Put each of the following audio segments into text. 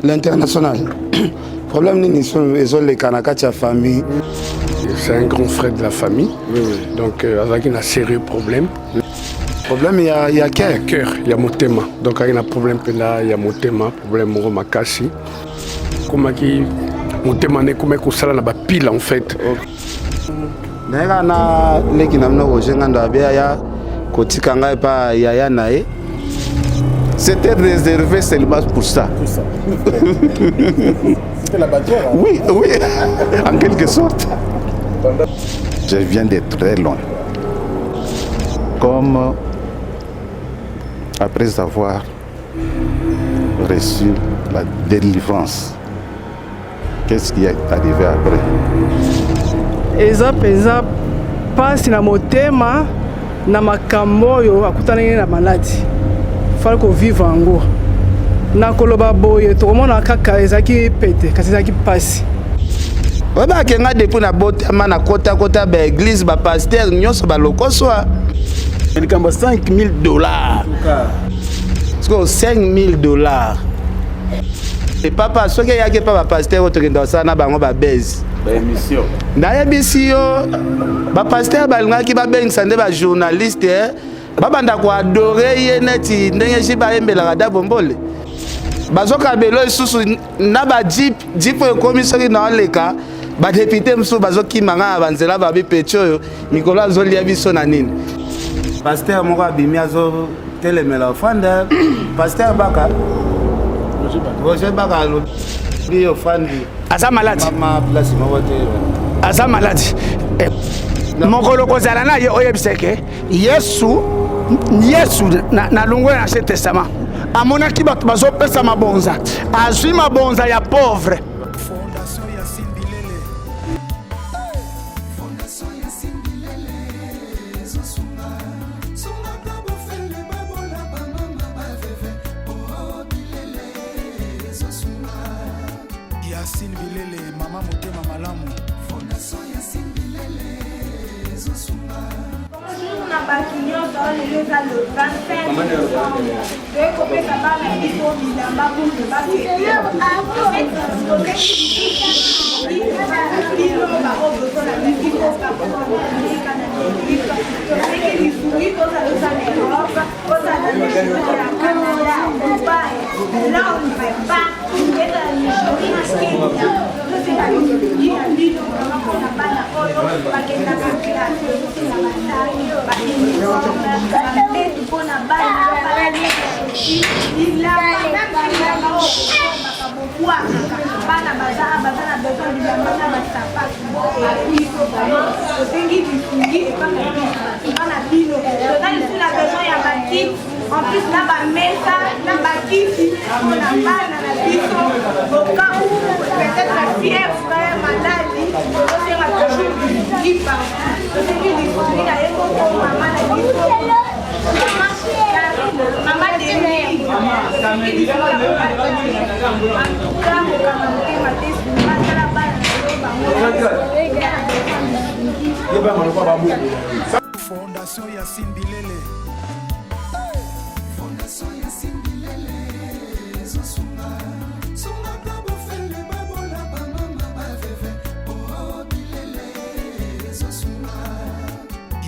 L'international. Problème ni sont les Kanakati famille. C'est un grand frère de la famille. Donc avec un sérieux problème. Problème il y a cœur. Il y a Motema. Donc il y a un problème là, il y a Motema, problème Moro Makasi. Comment qui Motema n'est comme ça la pile en fait. D'ailleurs na leki na mnoko jengando abia ya kotikanga pa yaya nae. C'était réservé seulement pour ça. C'était la bandière. Hein? Oui, en quelque sorte. Je viens de très loin. Comme après avoir reçu la délivrance, qu'est-ce qui est arrivé après? Eza pasi na motema na makambo yo akutana na maladi. Fallait qu'on vive en go. Na koloba boye to mona kaka ezaki pete kasi ezaki pasi. Oba kenga depuis na botama na kota ba église ba pasteur nyonso ba lokoso. Il kamba $5,000. Parce que $5,000. Et papa soki yake pa ba pasteur otokenda sana bango ba base. Émission. Na ebisio ba pasteur balingaki ba bengisa nde ba journaliste babanda ko adorer ye neti ndenge jiba yembela kada bombole. Bazoka belo isusu na ba jeep ekomi soki na oleka ba député msu bazoki manga banzela ba bipecho yo mikolo azolia biso na nini. Pasteur moko abimi azo telemela ofanda pasteur baka Roger baka lo bi ofandi asa malade mama place moko te asa malade mokolo kozala na ye oyebiseke Yesu na lungwe na Ancien Testament amonaki bato bazopesa mabonza azwi mabonza ya pauvre. Yacine Bilele, Maman Motema Malamu. Fondation Yacine Bilele, Zosunga. Bonjour, on a bâti le 25 décembre. De couper sa barre à l'histoire du Damba pour ne pas en plus, là, ma mesa, là, ma kiti, on a mal dans la biso, au cas où peut-être la fièvre serait malade, on sera toujours qui part. C'est ce qui dit, il a un peu maman la biso. Maman de lui, il dit, Fondation Yacine Bilele. Fondation Yacine Bilele. Zosunga. Sunga kabo fele babola ba mama ba veve. Oh Bilele. Zosunga.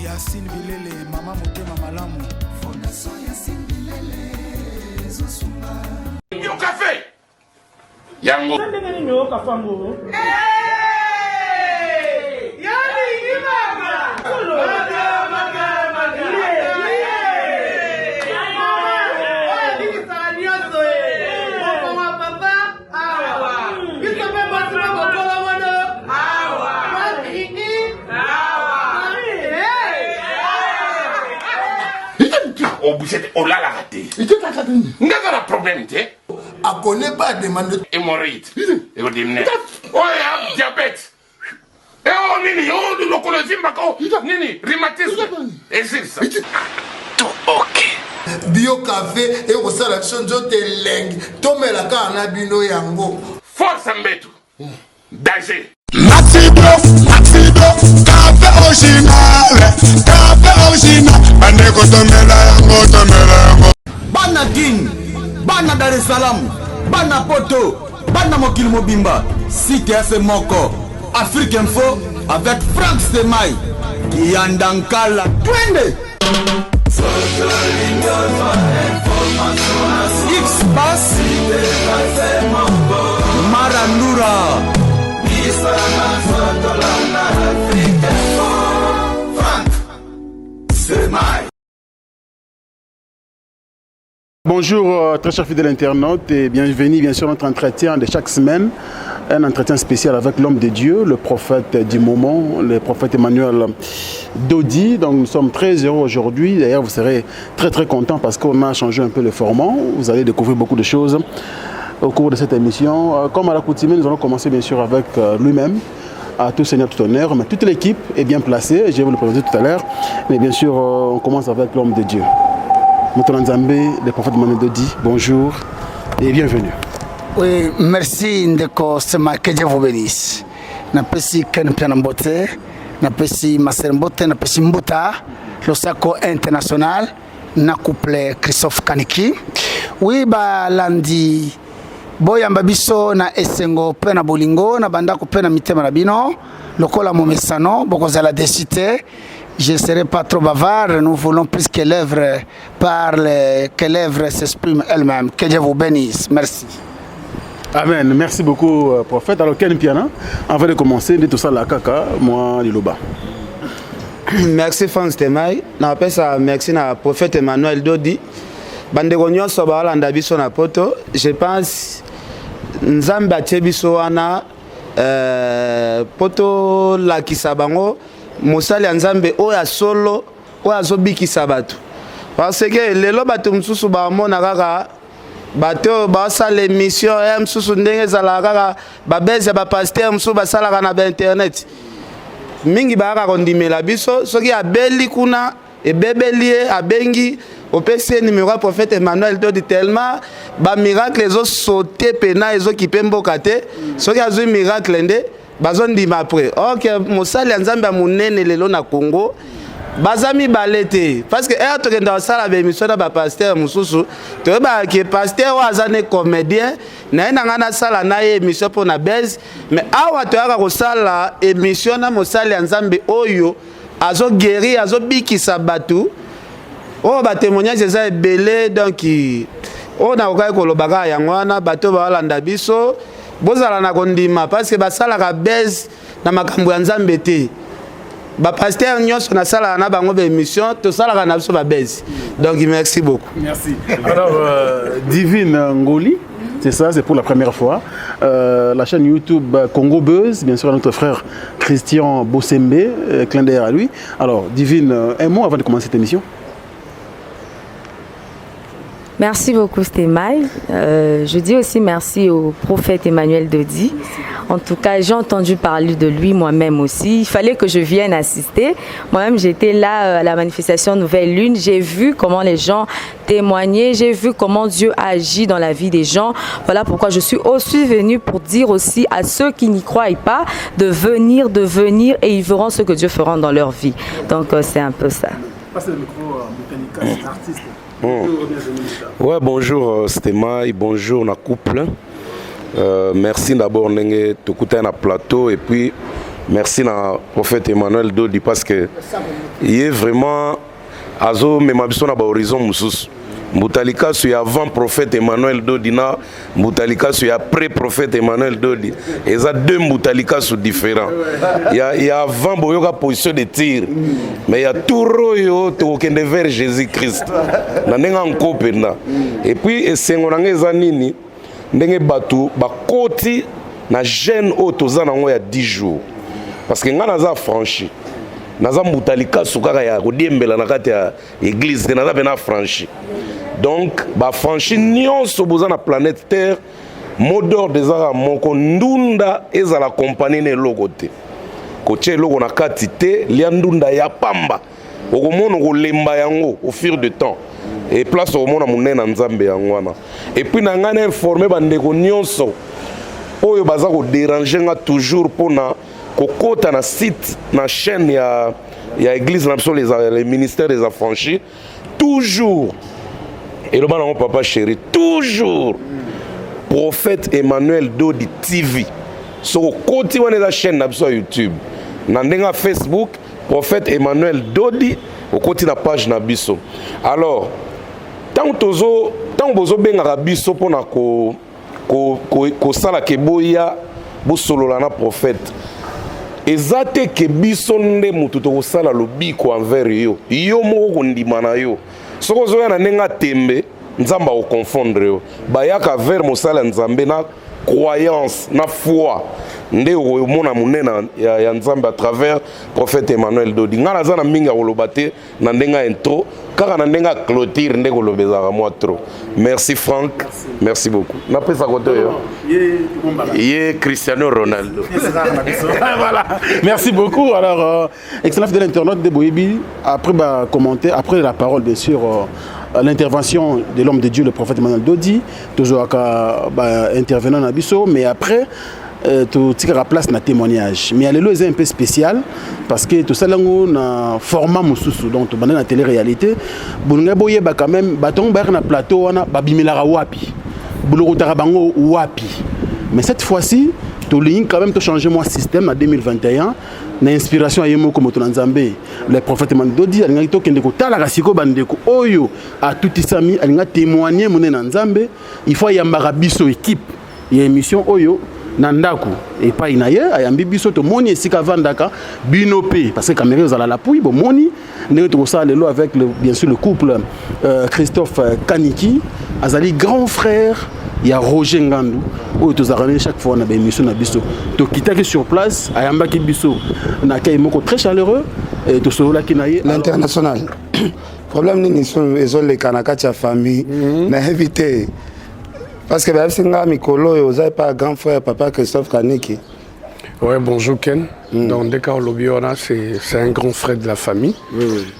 Yacine Bilele, Maman Motema Malamu. Fondation Yacine Bilele. Zosunga. Yo café. Yango. On l'a raté. Il n'y a pas de problème, tu sais. On connaît pas demande. Hémorroïde. Et on dit, oh, il y a diabète. Et oh, nini, oh, le colosime, nini, rhumatisme. Et c'est ça. Tout ok. Bio café et au salon de lengue. Tomé la carne à bino yango. Force en bête. Danger. Maxi bluff, café original, Bandeko tomela yango. Bana King, Bana Dar es Salaam, bana poto bana mokili mobimba site ya Moko Afrique Info avec Franck Stemai Kiandankala twende X-Bass Marandura Franck Stemai. Bonjour très chers fidèles internautes et bienvenue bien sûr à notre entretien de chaque semaine, un entretien spécial avec l'homme de Dieu, le prophète du moment, le prophète Emmanuel Dodi. Donc nous sommes très heureux aujourd'hui, d'ailleurs vous serez très contents parce qu'on a changé un peu le format, vous allez découvrir beaucoup de choses au cours de cette émission. Comme à l'accoutumée, nous allons commencer bien sûr avec lui-même, à tout seigneur, tout honneur, mais toute l'équipe est bien placée, je vais vous le présenter tout à l'heure, mais bien sûr on commence avec l'homme de Dieu. Motolanzambe, le prophète Emmanuel Dodi, bonjour et bienvenue. Oui, merci Ndeko Sema, que Dieu vous bénisse. Napesi Ken Pianambote, napesi Masermbote, napesi Mbuta, le Sako International, na couple Christophe Kaniki. Oui, ba landi boyamba biso na esengo pe na bolingo na bandako pe na mitema na bino lokola momesano bokozala décité. Je ne serai pas trop bavard, nous voulons plus que l'œuvre parle, que l'œuvre s'exprime elle-même. Que Dieu vous bénisse. Merci. Amen. Merci beaucoup, prophète. Alors, Ken Piana, avant de commencer, de tout ça, la caca, moi, Liloba. Merci, Franck Stemai. Merci à prophète Emmanuel Dodi. Bandegonyo Soba Landabiso na poto. Je pense Nzamba Tchebiso wana poto la Kisabango. Mosali Nzambe oya solo oya zobikisa bato parce que lelo bato msusu ba mona kaka bato ba sala émission ya msusu ndenge zala kaka ba beza ba pasteur msusu ba sala na internet mingi ba kaka kondimela biso soki abeli kuna ebebelie abengi opesi numéro prophète Emmanuel Dodi tellement ba miracle ezo sauter pena ezo kipemboka te soki azu miracle nde bazondima après ok mosali Nzambe ya munene lelo na Congo bazami balete parce que to kenda sala ba émission na ba pasteur mususu to ba ke pasteur wa azane comédien na ngana sala na émission pour na base mais awa to yaka ko sala émission na mosali Nzambe oyo azo guéri azo bikisa batu o ba témoignage eza ebele donc on a okai ko lobaka yango wana bato ba landa biso bozala na kondima parce que basala ka base na makambo ya Nzambe te ba pasteur nyonso na sala na bango ba émission to sala ka na biso ba base donc merci beaucoup. Merci. Alors Divine Ngoli, c'est ça, c'est pour la première fois. La chaîne YouTube Congo Buzz, bien sûr à notre frère Christian Bossembe, clin d'œil à lui. Alors Divine, un mot avant de commencer cette émission. Merci beaucoup Stemai. Je dis aussi merci au prophète Emmanuel Dodi. En tout cas, j'ai entendu parler de lui moi-même aussi. Il fallait que je vienne assister. Moi-même, j'étais là à la manifestation Nouvelle Lune. J'ai vu comment les gens témoignaient. J'ai vu comment Dieu agit dans la vie des gens. Voilà pourquoi je suis aussi venue pour dire aussi à ceux qui n'y croient pas de venir et ils verront ce que Dieu fera dans leur vie. Donc, c'est un peu ça. Passez le micro à Mécanica, artiste. Ouais, bonjour Stemai, bonjour na couple. Merci d'abord de t'écouter na plateau et puis merci na prophète Emmanuel Dodi parce que il est vraiment azo memabiso na ba horizon mususu. Mbutalika sur avant prophète Emmanuel Dodi na Mbutalika sur après prophète Emmanuel Dodi. Et ça deux Mbutalika sont différents. Il y a avant boyoka position de tir. Mais il y a tout royo to kende vers Jésus-Christ. Na nenga nkopena. Et puis esengolanga ezanini ndenge batu bakoti na jeune otoza nango ya 10 jours. Parce que ngana za franchi. Naza Mbutalika sukaka ya kodiembela na kati ya église naza bena franchi. Donc, ba franchi nyonso boza na planète Terre, modor des ara moko ndunda ezala compagnie ne logote. Koche logo na katite, lia ndunda ya pamba. Okomono ko lemba yango au fil de temps. Et place au mona munena Nzambe yango wana. Et puis na ngana informer bandeko nyonso oyo baza ko déranger nga toujours pona kokota na site na chaîne ya église na biso les ministères des affranchis toujours. Et le bon papa chéri, toujours Prophète Emmanuel Dodi TV. So côté on est la chaîne sur YouTube. Nandenga Facebook Prophète Emmanuel Dodi au côté la page Nabiso. Alors tant bozo benga biso pona ko sala ke boya bo solola na prophète. Ezate ke biso nde mutu to sala lobi ko envers yo. Yo moko kondima na yo. Soko zo ya na nenga tembe nzamba o confondre yo. Bayaka vers mosala nzambe na croyance na foi. Nde o mona munena ya nzambe à travers prophète Emmanuel Dodi. Ngana zana minga kolobate na ndenga intro kaka na ndenga clôture nde kolobezaka moi trop. Merci Franck. Merci beaucoup. Na pesa koto yo. Yé Cristiano Ronaldo. Voilà. Merci beaucoup. Alors excellent fidèle internaute de Boyebi après commenter après la parole bien sûr l'intervention de l'homme de Dieu le prophète Emmanuel Dodi toujours intervenant na biso mais après tout tika place na témoignage mais alelo est un peu spécial parce que tout ça là on a format mususu donc bana na télé-réalité bunga boye ba quand même baton ba na plateau wana babimela wapi buloko tarabango wapi mais cette fois-ci tout ligne quand même to changer moi système en 2021 na inspiration ayemo comme to nzambe le prophète Mandodi alinga to kende ko tala kasiko bandeko oyo a tout isami alinga témoigner moné na nzambe il faut yambara biso équipe ya émission oyo Nandaku et pas inaye ayambi biso to moni esika vandaka binope parce que caméra aux la pouille bon moni ne to ça lelo avec le bien sûr le couple Christophe Kaniki azali grand frère il y a Roger Ngandou où to zarane chaque fois na ba émission na biso to kitaki sur place ayamba ki biso na kay moko très chaleureux et to solo la kinaye l'international problème ni sont les kanaka cha famille na éviter. Parce que vous n'avez pas grand frère, papa Christophe Kaniki. Oui, bonjour Ken. Donc, dès qu'on l'a c'est un grand frère de la famille.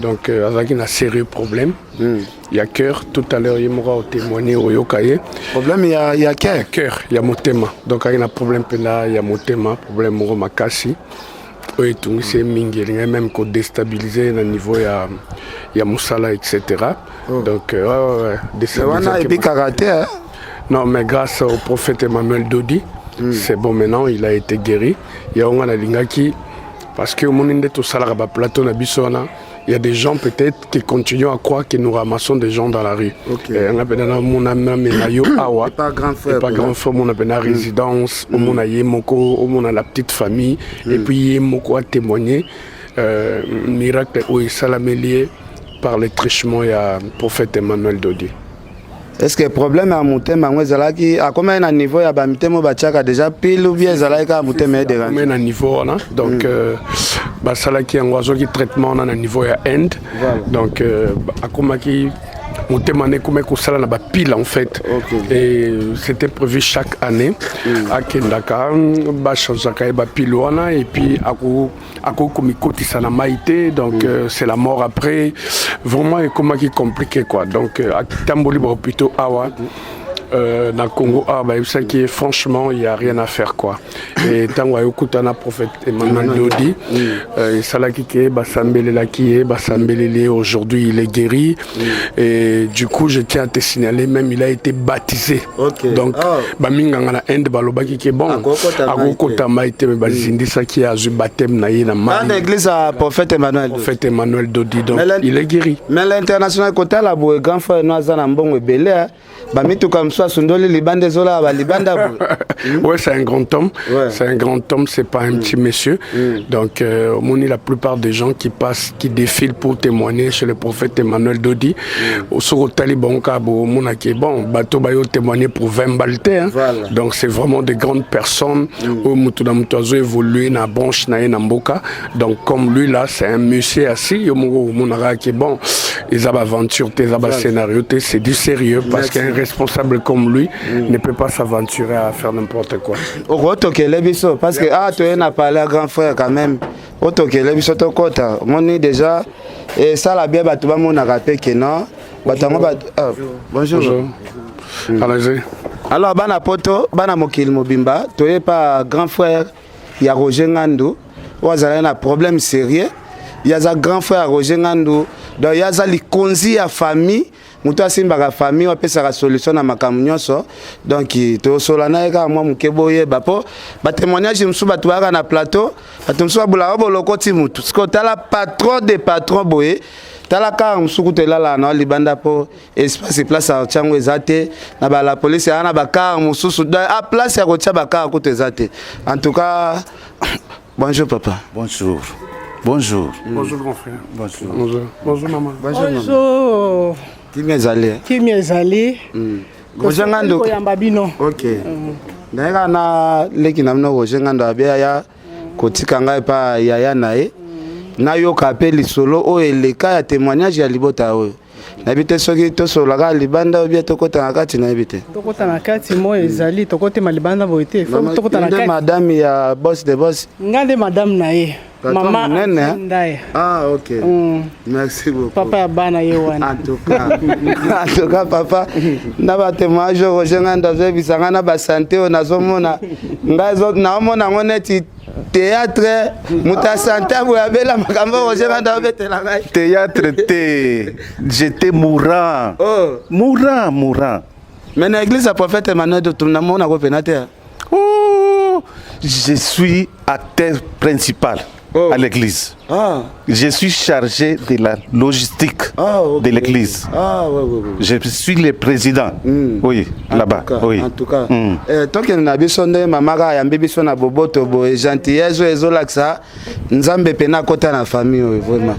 Donc, avec un sérieux problème. Il y a cœur. Tout à l'heure, il m'aura témoigné au Yokaye. Problème, il y a cœur. Il y a cœur, il y a motema. Donc, il y a un problème, il y a motema, problème au Makasi. Oui, tout c'est mingi. Il y a même qu'on déstabiliser le niveau, il y a Moussala, etc. Donc, déstabiliser. Non, mais grâce au prophète Emmanuel Dodi, c'est bon maintenant, il a été guéri. Il y a un lingaki parce que il y a des gens peut-être qui continuent à croire que nous ramassons des gens dans la rue. On a pas grand frère. Pas grand frère, on a une résidence, on a Yemoko, on a la petite famille, et puis Yemoko a témoigné miracle où il s'est amélioré par le trichement et le prophète Emmanuel Dodi. Est-ce que le problème à Moutem, à combien de niveau il y a déjà pile ou bien à Moutem est déjà combien de niveau donc ça qui est un oiseau qui traitement on a un niveau à end donc à combien qui Moutem est comme ça là pile en fait et c'était prévu chaque année à Kendaka pile et puis à Komikoti Sanamaïté donc c'est la mort après vraiment et comment qui est compliqué quoi donc à Tamboli plutôt Awa dans le Congo qui franchement il n'y a rien à faire quoi et tant que le prophète Emmanuel Dodi aujourd'hui il est guéri et du coup je tiens à te signaler même il a été baptisé donc baminganga ende balobaki ke bon akokotama ite me bazindisa ki azu baptême na ye na mali dans l'église à prophète Emmanuel Dodi donc il est guéri mais l'international côté la boue grand frère noazana mbongo belé bamitu comme ça sundoli libande zola ba libanda ouais c'est un grand homme c'est un grand homme c'est pas un petit monsieur donc moni la plupart des gens qui passent qui défilent pour témoigner chez le prophète Emmanuel Dodi au soro talibon ka bo mona ki bon bato ba yo témoigner pour 20 balté donc c'est vraiment des grandes personnes au mutu na mutu azo évoluer na branche na na mboka donc comme lui là c'est un monsieur assis yo mona ki bon ils ont aventure ils ont scénario c'est du sérieux parce qu'un responsable comme lui ne peut pas s'aventurer à faire n'importe quoi. Parce que tu as parlé à grand frère quand même. Déjà et ça la bien tu vas mon rappel que non. Bonjour. Allez-y. Alors bana poto bana mokil mobimba tu es pas grand frère il y a Roger Ngandou wazala na problème sérieux il y a un grand frère Roger Ngandou donc il y a les konzi à famille moto asimbaka famille apesaka solution na makambo nyonso donc tosola na ye kaka mwa moke boyeba mpo batémoignage mosusu bato bayaka na plateau bato mosusu babulaka bolokoti motu siko tala patron de patron boye tala kaka mosusu kutu elalaka na libanda mpo espace place ya tiango eza te na bala polisi aya na bakaka mosusu a place ya kotia bakaka kutu eza te en tout cas bonjour papa. Bonjour. Bonjour. Bonjour grand frère. Bonjour. Bonjour. Bonjour maman. Bonjour. Kimi ezali. Kimi ezali. Roger Ngando. Koyamba bino. OK. Ndanga na leki na mno Roger Ngando abia ya kotika ngai pa yaya na ye. Na yo kapeli solo o eleka ya témoignage ya libota oyo. Na bité soki to solo ga libanda obia to kota na kati na bité. To kota na kati mo ezali to kote malibanda boite. Faut to kota na kati. Madame ya boss de boss. Ngande madame na ye. Maman Ndaye. Ah OK. Merci beaucoup. Papa bana ye wana. En tout cas papa na ba témoignage Roger Ngando bisanga na ba santé onazomona ngazo na omona ngoneti théâtre muta santé abela makambo Roger Ngando betela ngai. Théâtre te j'étais mourant. Oh, Mourant. Mais na église à prophète Emmanuel de tunamona ko penate. Oh, je suis acteur principal. À l'église. Ah. Je suis chargé de la logistique de l'église. Ouais. Je suis le président. Oui, là-bas. Oui. En tout cas. Tant que na biso nde mamaka ya mbibiso na boboto bo gentillesse ezolaksa nzambe pena kota na famille vraiment.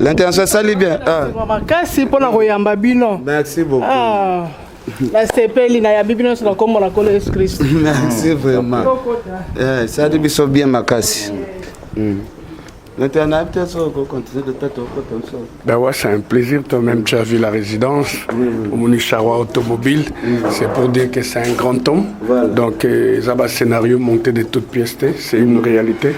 L'intention sali bien. Makasi pona koyamba bino. Merci beaucoup. La sepeli na ya bibino na kombo na kolo Yesu Christ. Merci vraiment. Ça dit biso bien makasi. Ben ouais, c'est un plaisir. Toi-même, tu as vu la résidence au Mounichawa Automobile. C'est pour dire que c'est un grand homme. Donc, ça va scénario monté de toutes pièces. C'est une réalité.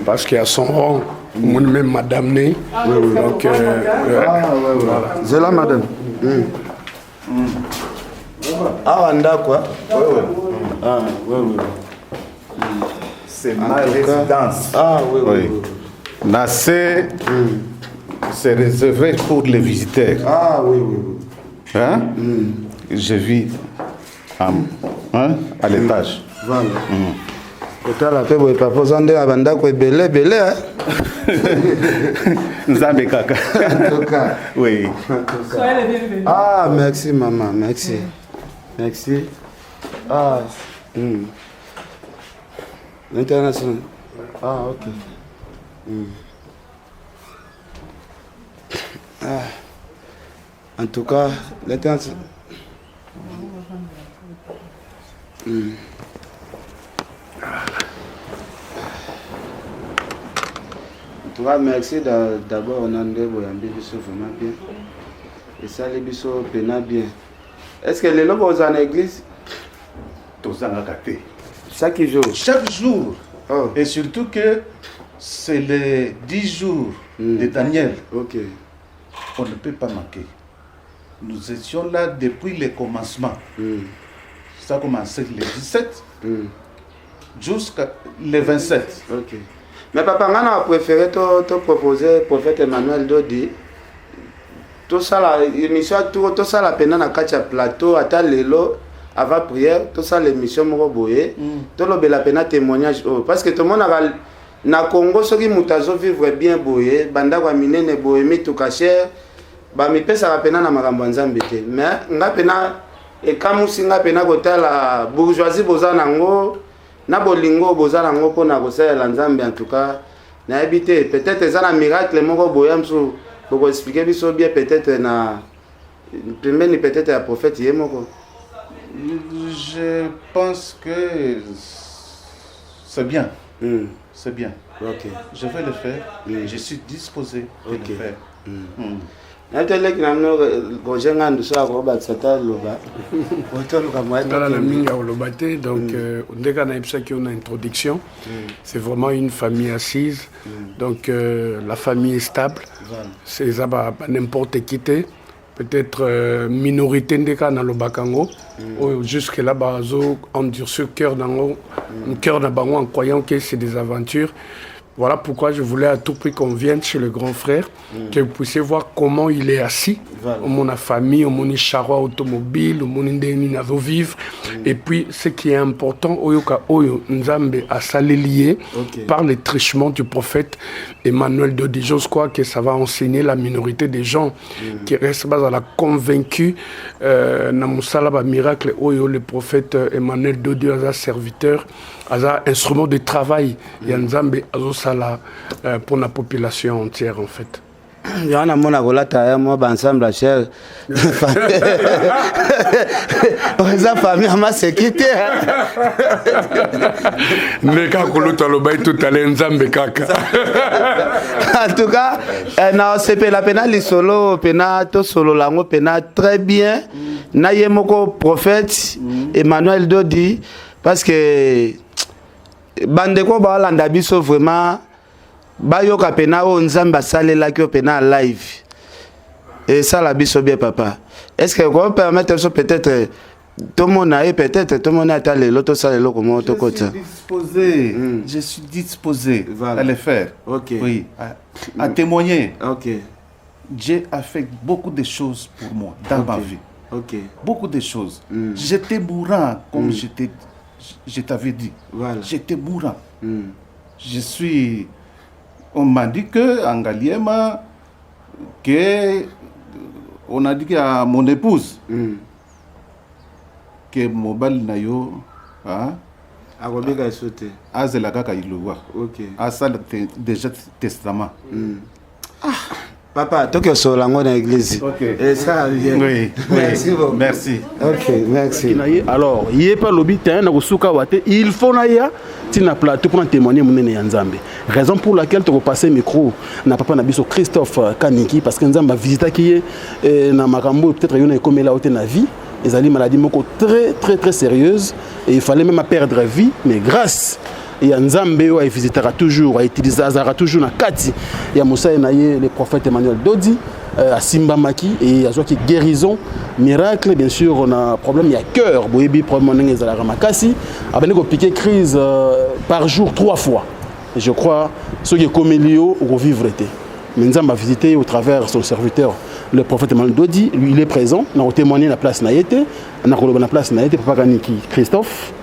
Parce qu'il y a son rang. Moi-même, madame Né. Donc, voilà. C'est là, madame. Ah, on a quoi? Oui. C'est ma résidence. Ah oui. Là, c'est réservé pour les visiteurs. Ah oui. Hein? Je vis à l'étage. Voilà. Kotala pe boye papa zande abanda ko belé hein. Nzambe kaka. En tout cas. Oui. Ah, merci maman, merci. Ah. International. Ah, OK. En tout cas, l'international. En tout cas, merci d'abord on a un vraiment bien. Et ça, les bisous pena bien. Est-ce que les locaux en église? Tous en gâté. Chaque jour. Chaque jour. Oh. Et surtout que c'est les 10 jours de Daniel. OK. On ne peut pas manquer. Nous étions là depuis le commencement. Ça a commencé le 17 jusqu'à le 27. OK. Mais papa, on a préféré te proposer prophète Emmanuel Dodi. Tout ça la émission tout ça la peine na katia plateau ata lelo avant prière tout ça l'émission moko boye tout le bela peine témoignage parce que tout le monde na Congo soki mutazo vivre bien boye banda kwa minene boye mituka cher ba mi pesa la peine na makambo nzambe te mais nga pena e kamusi nga pena kotala bourgeoisie bozana ngo na bolingo bozana ngo pona kosala nzambe en tout cas na habité peut-être ça na miracle moko boye mso pour expliquer bien peut-être na peut-être un prophète yemoko. Je pense que c'est bien. C'est bien. OK. Je vais le faire. Je suis disposé de le faire. Dans la minga olobate, donc dès qu'on a une introduction, c'est vraiment une famille assise, donc la famille est stable, c'est ça n'importe qui peut-être minorité ndeka na lobakango jusque là bazo endurcir cœur dans cœur na bango en croyant que c'est des aventures. Voilà pourquoi je voulais à tout prix qu'on vienne chez le grand frère, que vous puissiez voir comment il est assis, au mon famille, au mon charroi automobile, au mon vivre. Et puis, ce qui est important, Oyoka Oyo Nzambe a salé par les trichements du prophète Emmanuel Dodi. Je crois que ça va enseigner la minorité des gens qui restent à la convaincus. Namusala miracle Oyo, le prophète Emmanuel Dodi, un serviteur, un instrument de travail. Nzambe azosala pour la population entière en fait. Yana mona golata moi ensemble cher. Eza famille ma sécurité. Neka kolota lobai tout aller Nzambe kaka. En tout cas, na sepe la pena li solo pena to solo lango pena très bien. Na yemoko prophète Emmanuel Dodi parce que bandeko ba landa biso vraiment bayoka pena o Nzamba salela ki pena live et ça la biso bien papa. Est-ce que vous permettre ça peut-être tout le monde a peut-être tout le monde a allé l'autre salle là comment tout côté. Je suis disposé à le faire. OK. Oui, à témoigner. OK. Dieu a fait beaucoup de choses pour moi dans ma vie. OK. Beaucoup de choses. J'étais mourant comme je t'avais dit. Voilà. J'étais mourant. Je suis... On m'a dit que en Galiema, on a dit à mon épouse que mon bal nayo a sauté. OK. À ça déjà testament. Papa, toi qui sur dans l'église. OK. Et ça vient. Oui. Merci beaucoup. Merci. OK, merci. Alors, il est pas lobby il faut naïa tina plateau pour témoigner mon Nzambe. Raison pour laquelle tu vas passer micro na papa na biso Christophe Kaniki parce que Nzamba visita qui est na makambo peut-être yona comme là haute na vie. Les ali maladie moko très sérieuse et il fallait même perdre vie mais grâce et Nzambe a visité toujours, a utilisé toujours na kati. Il y a Moussa Enaye, le prophète Emmanuel Dodi, à Simba Maki, et il y a qui guérison, miracle, bien sûr, on a un problème, il y a cœur, boyebi, problème, il y a Ramakasi, avec une piqué crise par jour 3 fois. Et je crois, ceux qui sont comme Elio, vont vivre été. Mais Nzambe a visité au travers son serviteur, le prophète Emmanuel Dodi, lui il est présent, on a témoigné la place Naïté, on a la place Naïté, Papa Kaniki, Christophe.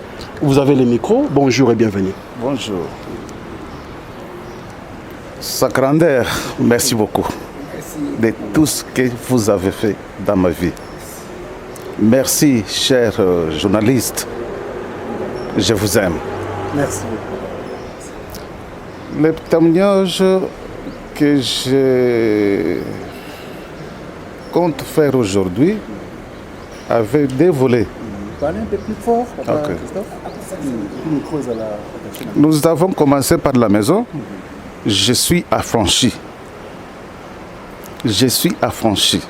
Vous avez le micro, bonjour et bienvenue. Bonjour. Sa grandeur, merci beaucoup de tout ce que vous avez fait dans ma vie. Merci, cher journaliste. Je vous aime. Merci. Le témoignage que je compte faire aujourd'hui avait deux volets. Parlez un peu plus fort, Papa Christophe. Nous avons commencé par la maison. Je suis affranchi. Je suis affranchi.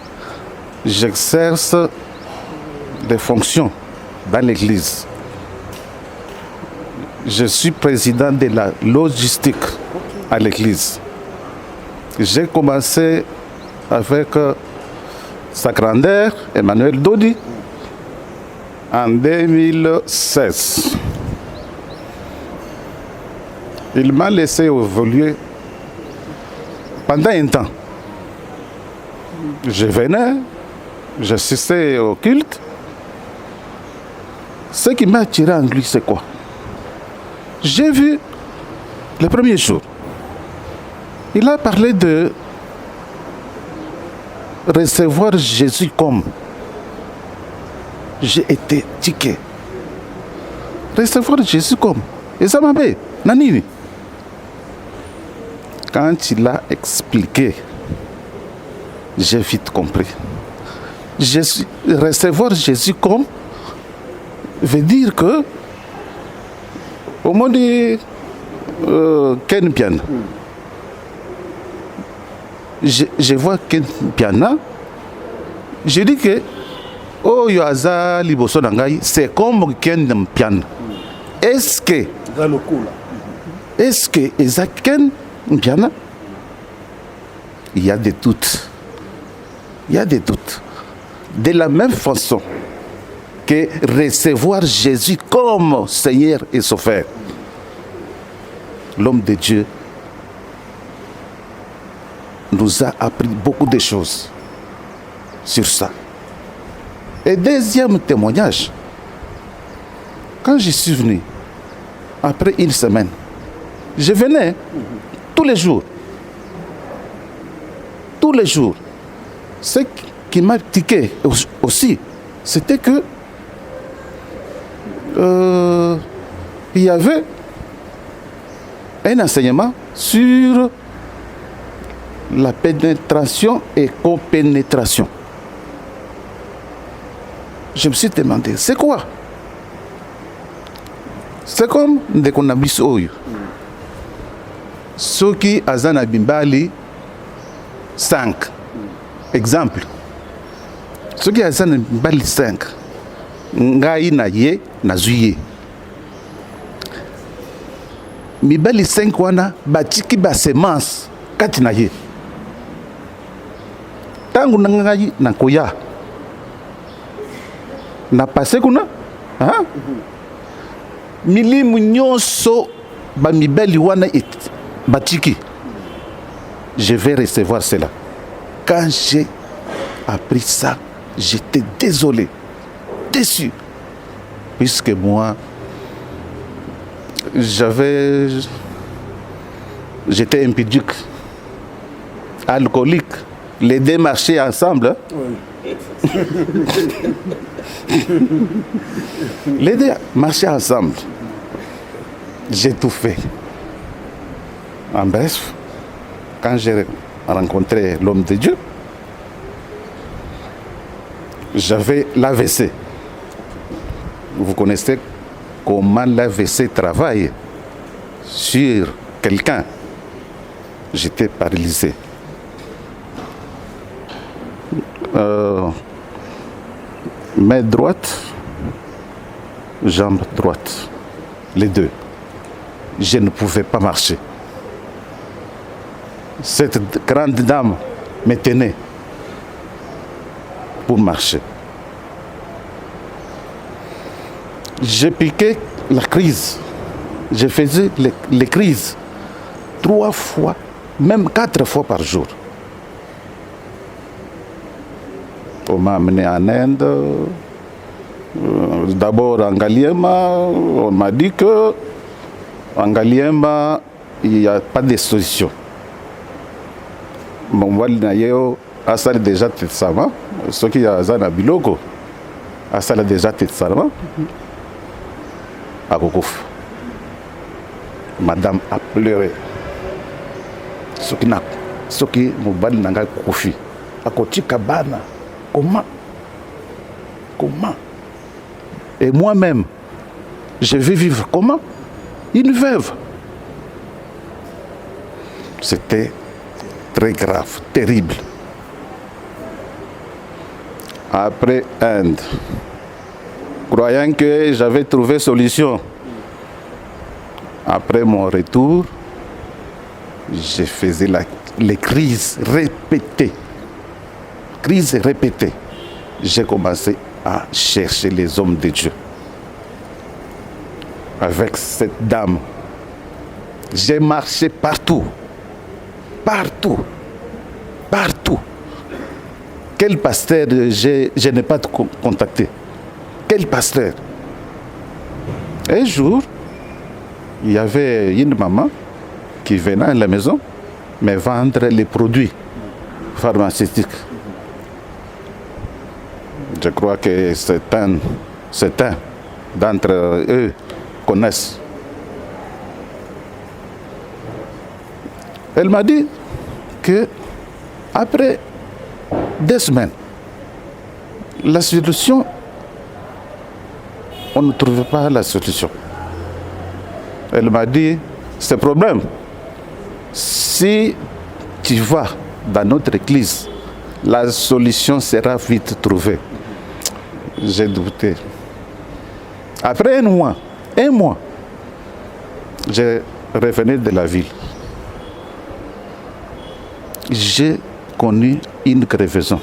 J'exerce des fonctions dans l'église. Je suis président de la logistique à l'église. J'ai commencé avec sa grandeur, Emmanuel Dodi, en 2016. Il m'a laissé évoluer pendant un temps. Je venais, j'assistais au culte. Ce qui m'a attiré en lui, c'est quoi? J'ai vu le premier jour. Il a parlé de recevoir Jésus comme. J'ai été tiqué. Recevoir Jésus comme. Et ça m'a fait. Nani. Quand il a expliqué, j'ai vite compris. Recevoir Jésus comme veut dire que au moment de Ken Piana, je vois Ken Piana, je dis que oh Yoaza Liboso Nangai, c'est comme Ken Piana. Est-ce que Isaac Ken Piana? Il y a des doutes. Il y a des doutes. De la même façon que recevoir Jésus comme Seigneur et Sauveur, l'homme de Dieu nous a appris beaucoup de choses sur ça. Et deuxième témoignage, quand je suis venu, après une semaine, je venais tous les jours. Tous les jours. Ce qui m'a tiqué aussi, c'était que il y avait un enseignement sur la pénétration et copénétration. Je me suis demandé, c'est quoi? C'est comme des cannabis oyo. Ceux qui azana bimbali 5. Exemple. Ceux qui azana bimbali 5. Ngai na ye na zuye. Mibali 5 wana batiki ba semence kati na ye. Tangu ngai na koya. Na passé kuna? Hein? Milimu nyonso ba mibali wana batiki. Je vais recevoir cela. Quand j'ai appris ça, j'étais désolé, déçu. Puisque moi, j'étais impudique, alcoolique. Les deux marchaient ensemble. Oui. Les deux marchaient ensemble. J'ai tout fait. En bref, quand j'ai rencontré l'homme de Dieu, j'avais l'AVC. Vous connaissez comment l'AVC travaille sur quelqu'un. J'étais paralysé. Main droite, jambe droite, les deux. Je ne pouvais pas marcher. Cette grande dame me tenait pour marcher. J'ai piqué la crise. Je faisais les crises 3 fois, même 4 fois par jour. On m'a amené en Inde. D'abord en Ngaliema, on m'a dit que en Ngaliema, il n'y a pas de solution. Mon wali na yeo asala déjà tetsama, ce qui a zana biloko asala déjà tetsama. Akokouf. Madame a pleuré. Ce qui mobali nanga kofi. Akotika bana. Comment? Et moi-même, je vais vivre comment? Une veuve. C'était très grave, terrible. Après Inde, croyant que j'avais trouvé solution, après mon retour, je faisais les crises répétées. Crises répétées. J'ai commencé à chercher les hommes de Dieu. Avec cette dame, j'ai marché partout. Partout. Partout. Quel pasteur je n'ai pas contacté? Quel pasteur? Un jour, il y avait une maman qui venait à la maison me vendre les produits pharmaceutiques. Je crois que certains d'entre eux connaissent. Elle m'a dit que après 2 semaines, la solution, on ne trouvait pas la solution. Elle m'a dit, ce problème, si tu vas dans notre église, la solution sera vite trouvée. J'ai douté. Après un mois, je revenais de la ville. J'ai connu une crevaison.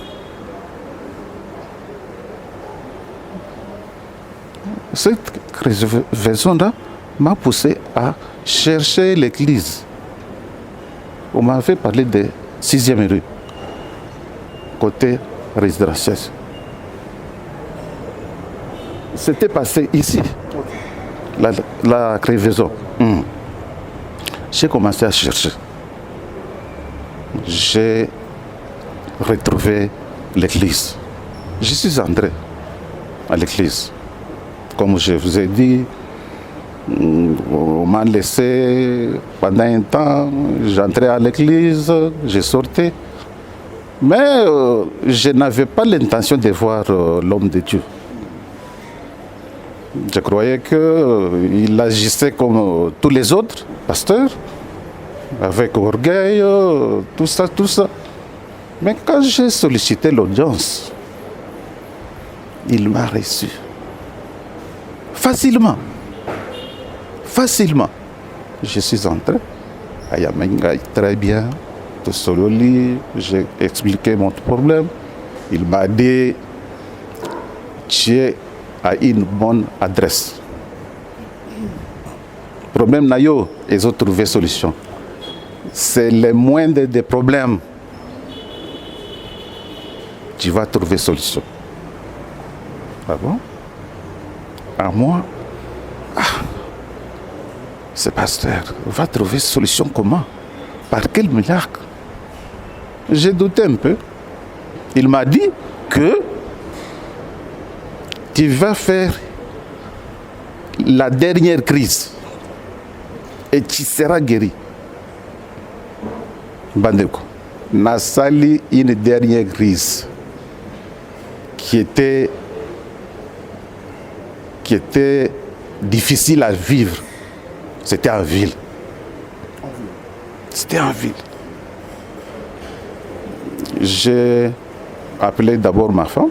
Cette crevaison-là m'a poussé à chercher l'église. On m'avait parlé de 6e rue, côté résidentiel. C'était passé ici, la crevaison. J'ai commencé à chercher. J'ai retrouvé l'église. Je suis entré à l'église. Comme je vous ai dit, on m'a laissé pendant un temps, j'entrais à l'église, je sortais. Mais je n'avais pas l'intention de voir l'homme de Dieu. Je croyais qu'il agissait comme tous les autres pasteurs, avec orgueil, tout ça, tout ça. Mais quand j'ai sollicité l'audience, il m'a reçu. Facilement. Facilement. Je suis entré à Yamenga, très bien, tout seul au lit, j'ai expliqué mon problème. Il m'a dit, tu as une bonne adresse. Problème nayo, ils ont trouvé solution. C'est le moindre des problèmes. Tu vas trouver solution. Ah bon? À moi, ce pasteur va trouver solution comment? Par quel miracle? J'ai douté un peu. Il m'a dit que tu vas faire la dernière crise et tu seras guéri. Bandeko, Nassali, une dernière crise qui était difficile à vivre. C'était en ville. C'était en ville. J'ai appelé d'abord ma femme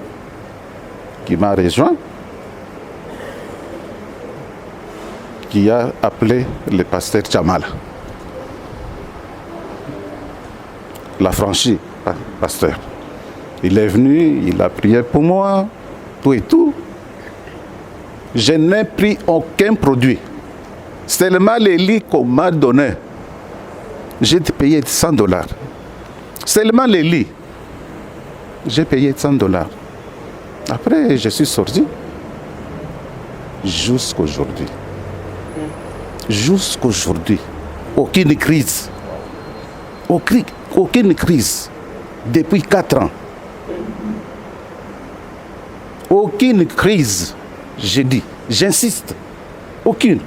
qui m'a rejoint, qui a appelé le pasteur Jamala. L'a franchi, pasteur. Il est venu, il a prié pour moi, tout et tout. Je n'ai pris aucun produit. Seulement les lits qu'on m'a donné. J'ai payé $100. Seulement les lits. J'ai payé $100. Après, je suis sorti. Jusqu'aujourd'hui. Jusqu'aujourd'hui. Aucune crise. Aucune crise. Depuis 4 ans. Aucune crise. J'ai dit. J'insiste. Aucune.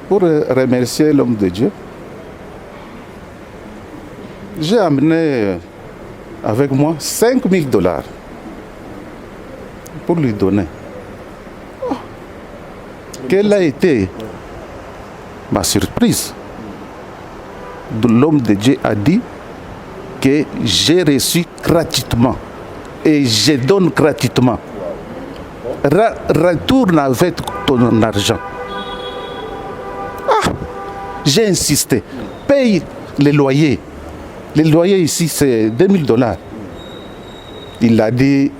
Pour remercier l'homme de Dieu, j'ai amené avec moi $5,000 pour lui donner. Oh. Quelle a été ma surprise? L'homme de Dieu a dit que j'ai reçu gratuitement et je donne gratuitement. Retourne avec ton argent. J'ai insisté. Paye les loyers. Les loyers ici, c'est $2,000. Il a dit,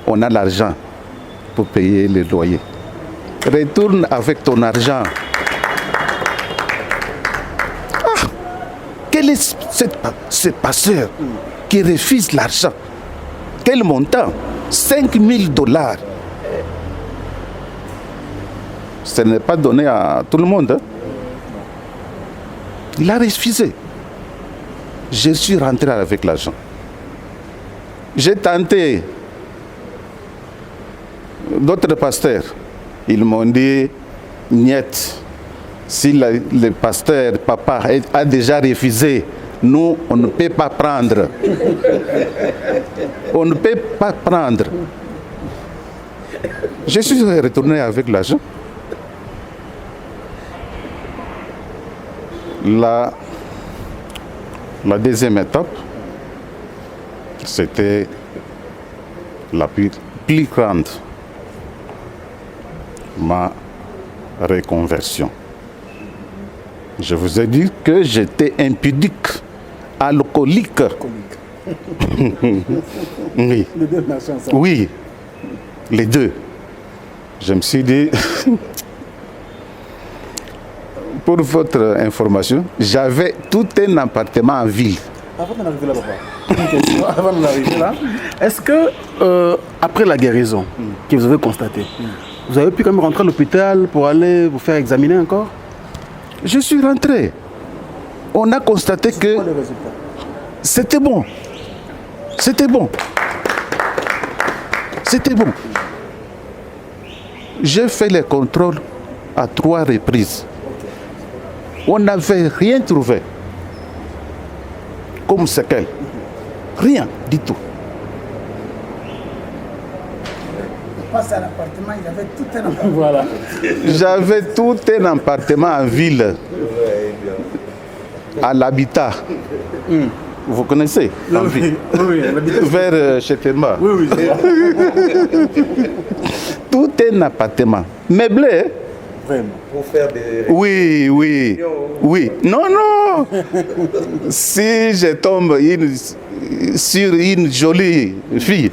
on a l'argent pour payer les loyers. Retourne avec ton argent. Quel est ce pasteur qui refuse l'argent? Quel montant? $5,000. Ce n'est pas donné à tout le monde. Hein? Il a refusé. Je suis rentré avec l'argent. J'ai tenté d'autres pasteurs. Ils m'ont dit, niet, si le pasteur, papa, a déjà refusé, nous, on ne peut pas prendre. On ne peut pas prendre. Je suis retourné avec l'argent. La deuxième étape, c'était la plus grande, ma reconversion. Je vous ai dit que j'étais impudique, alcoolique. Oui. Les deux marchent ensemble. Oui, les deux. Je me suis dit, Pour votre information, j'avais tout un appartement en ville. Avant d'arriver là, papa, une question, avant d'arriver là, est-ce que après la guérison que vous avez constatée, vous avez pu quand même rentrer à l'hôpital pour aller vous faire examiner encore? Je suis rentré. On a constaté que c'était bon. C'était bon. C'était bon. J'ai fait les contrôles à 3 reprises. On n'avait rien trouvé comme séquelle. Rien du tout. Passe à l'appartement, il avait tout un appartement. Voilà. J'avais tout un appartement en ville, à l'habitat. Vous connaissez? En ville. Oui, vers chez Thelma. Oui, Tout un appartement. Meublé. Vraiment. Pour faire des... Oui. Non. Si je tombe sur une jolie fille,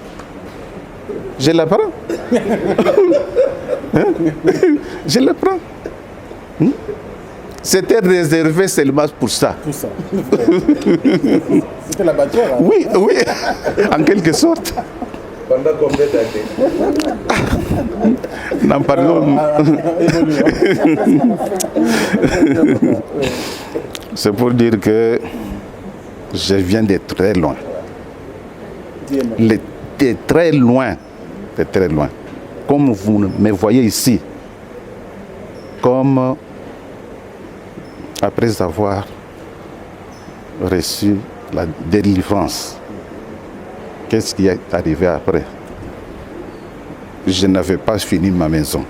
je la prends. Je la prends. C'était réservé seulement pour ça. Tout ça. C'était la bâtisse. Hein? Oui, en quelque sorte. Pendant combien d'années? N'en parlons. C'est pour dire que je viens de très loin. De très loin. De très loin. Comme vous me voyez ici, comme après avoir reçu la délivrance, qu'est-ce qui est arrivé après? Je n'avais pas fini ma maison.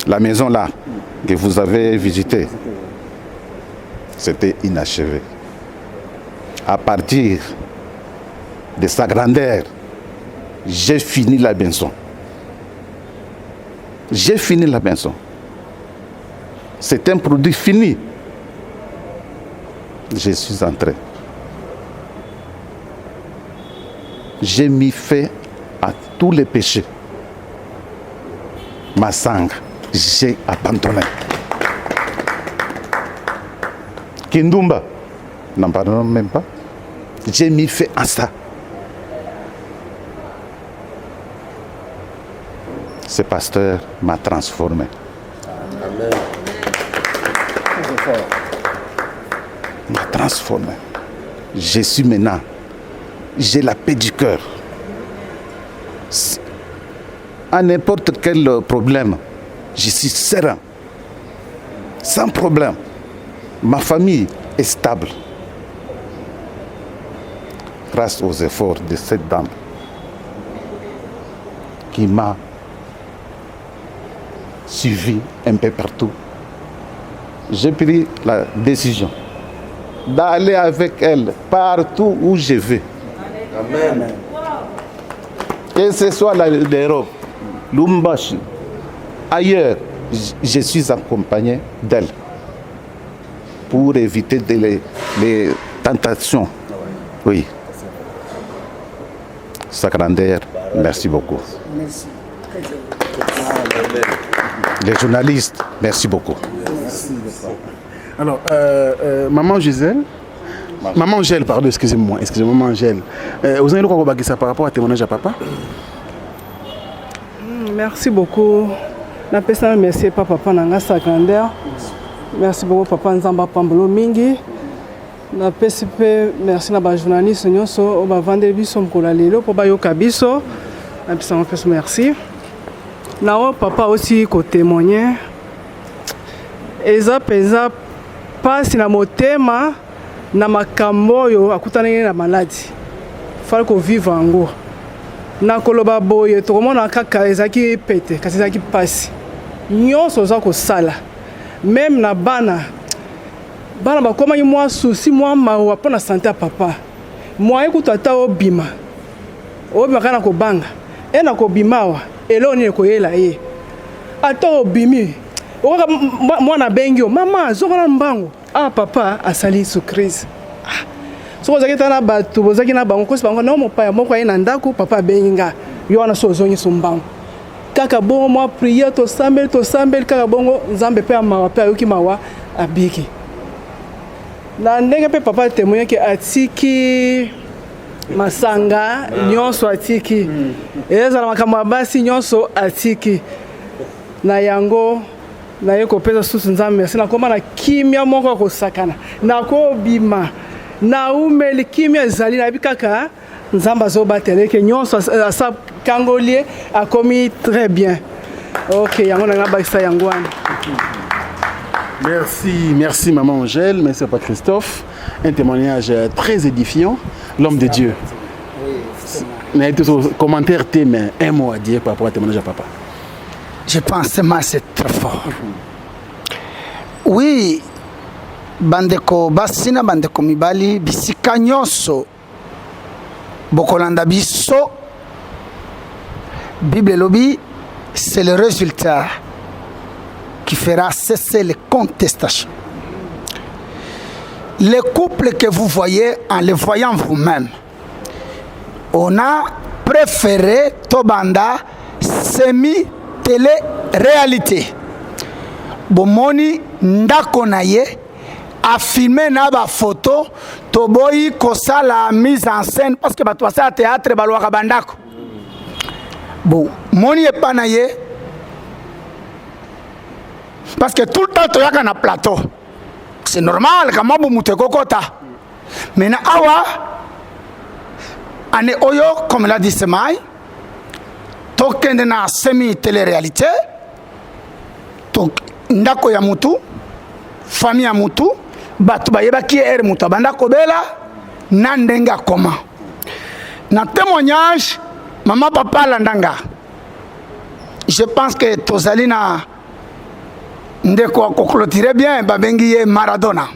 La maison là, que vous avez visitée, c'était inachevé. À partir de sa grandeur, j'ai fini la maison. J'ai fini la maison. C'est un produit fini. Je suis entré. J'ai mis fin à tous les péchés. Ma sang, j'ai abandonné. Kindumba, n'en parlons même pas. J'ai mis fin à ça. Ce pasteur m'a transformé. Amen. M'a transformé. Je suis maintenant, j'ai la paix du cœur. À n'importe quel problème, je suis serein. Sans problème. Ma famille est stable. Grâce aux efforts de cette dame qui m'a suivi un peu partout. J'ai pris la décision d'aller avec elle partout où je vais. Amen. Que ce soit l'Europe, Lumbashi, ailleurs, je suis accompagné d'elle pour éviter les tentations. Oui. Sa grandeur, merci beaucoup. Merci. Les journalistes, merci beaucoup. Merci. Alors, maman Gisèle, maman Angèle, pardon, excusez-moi, maman Angèle. Vous avez le droit de ça par rapport à témoignage à papa? Merci beaucoup. Na pesa merci papa nanga sa grandeur. Merci beaucoup papa Nzamba Pambolo mingi. Na PCP merci na ba journaliste nyonso o ba vendre biso mkola lelo po ba yoka biso. Na pesa merci. Na o papa aussi ko témoigner. Eza pesa pasi na motema na makambo yo akutana na maladi. Fal ko vivre ngo. Na koloba boye tokomona kaka ezaki pete kasi ezaki pasi nyonso za kosala même na bana bakomaki mwa souci mwa mawa mpona santé ya papa moye kutu ata obima kaka na kobanga na kobima awa eloko nini ekoyela ye ata obimi okoka mwana bengi yo mama zokona mbango papa asali Yesu Christ. Soko zaki tana bato bozaki na bango kosi bango na mopaya moko aye na ndako papa benga yo wana so zongi sumbango kaka bongo mwa prière to sambel kaka bongo nzambe pe mawa pe ayoki mawa abiki na ndenge mpe papa témoignaki atiki masanga nyonso atiki ezala makambo ya basi nyonso atiki na yango naye kopesa susu nzambe merci nakoma na kimia moko ya kosakana nakobima naumeli kimia ezali nayebi kaka nzambe azobatela eke nyonso asakangolie akomi très bien. Ok, yango nanga bakisa yango wana. Merci maman Angèle, merci papa Christophe. Un témoignage très édifiant, l'homme de Dieu. Mais tout commentaire mais un mot à dire par rapport au témoignage à papa. Je pense que c'est très fort. Oui, bandeko basina bandeko mibali bisika nyonso bokolanda biso Bible lobi c'est le résultat qui fera cesser les contestations. Les couples que vous voyez en les voyant vous-même, on a préféré Tobanda semi-télé-réalité. Bomoni ndako na ye a filmé na ba photo toboyi kosa la mise en scène parce que bato ça théâtre balwaka bandako. Bon, moni e pa na ye parce que tout le temps toyaka na plateau. C'est normal kama bu muteko kota. Mais na awa ane oyo comme l'a dit Semai tokende na semi-télé-réalité. Donc ndako ya mutu famille ya mutu batu bayebaki ere mutu abanda kobela na ndenga koma na témoignage maman papa landanga. Je pense que tozali na ndeko ko clôturer bien babengi ye Maradona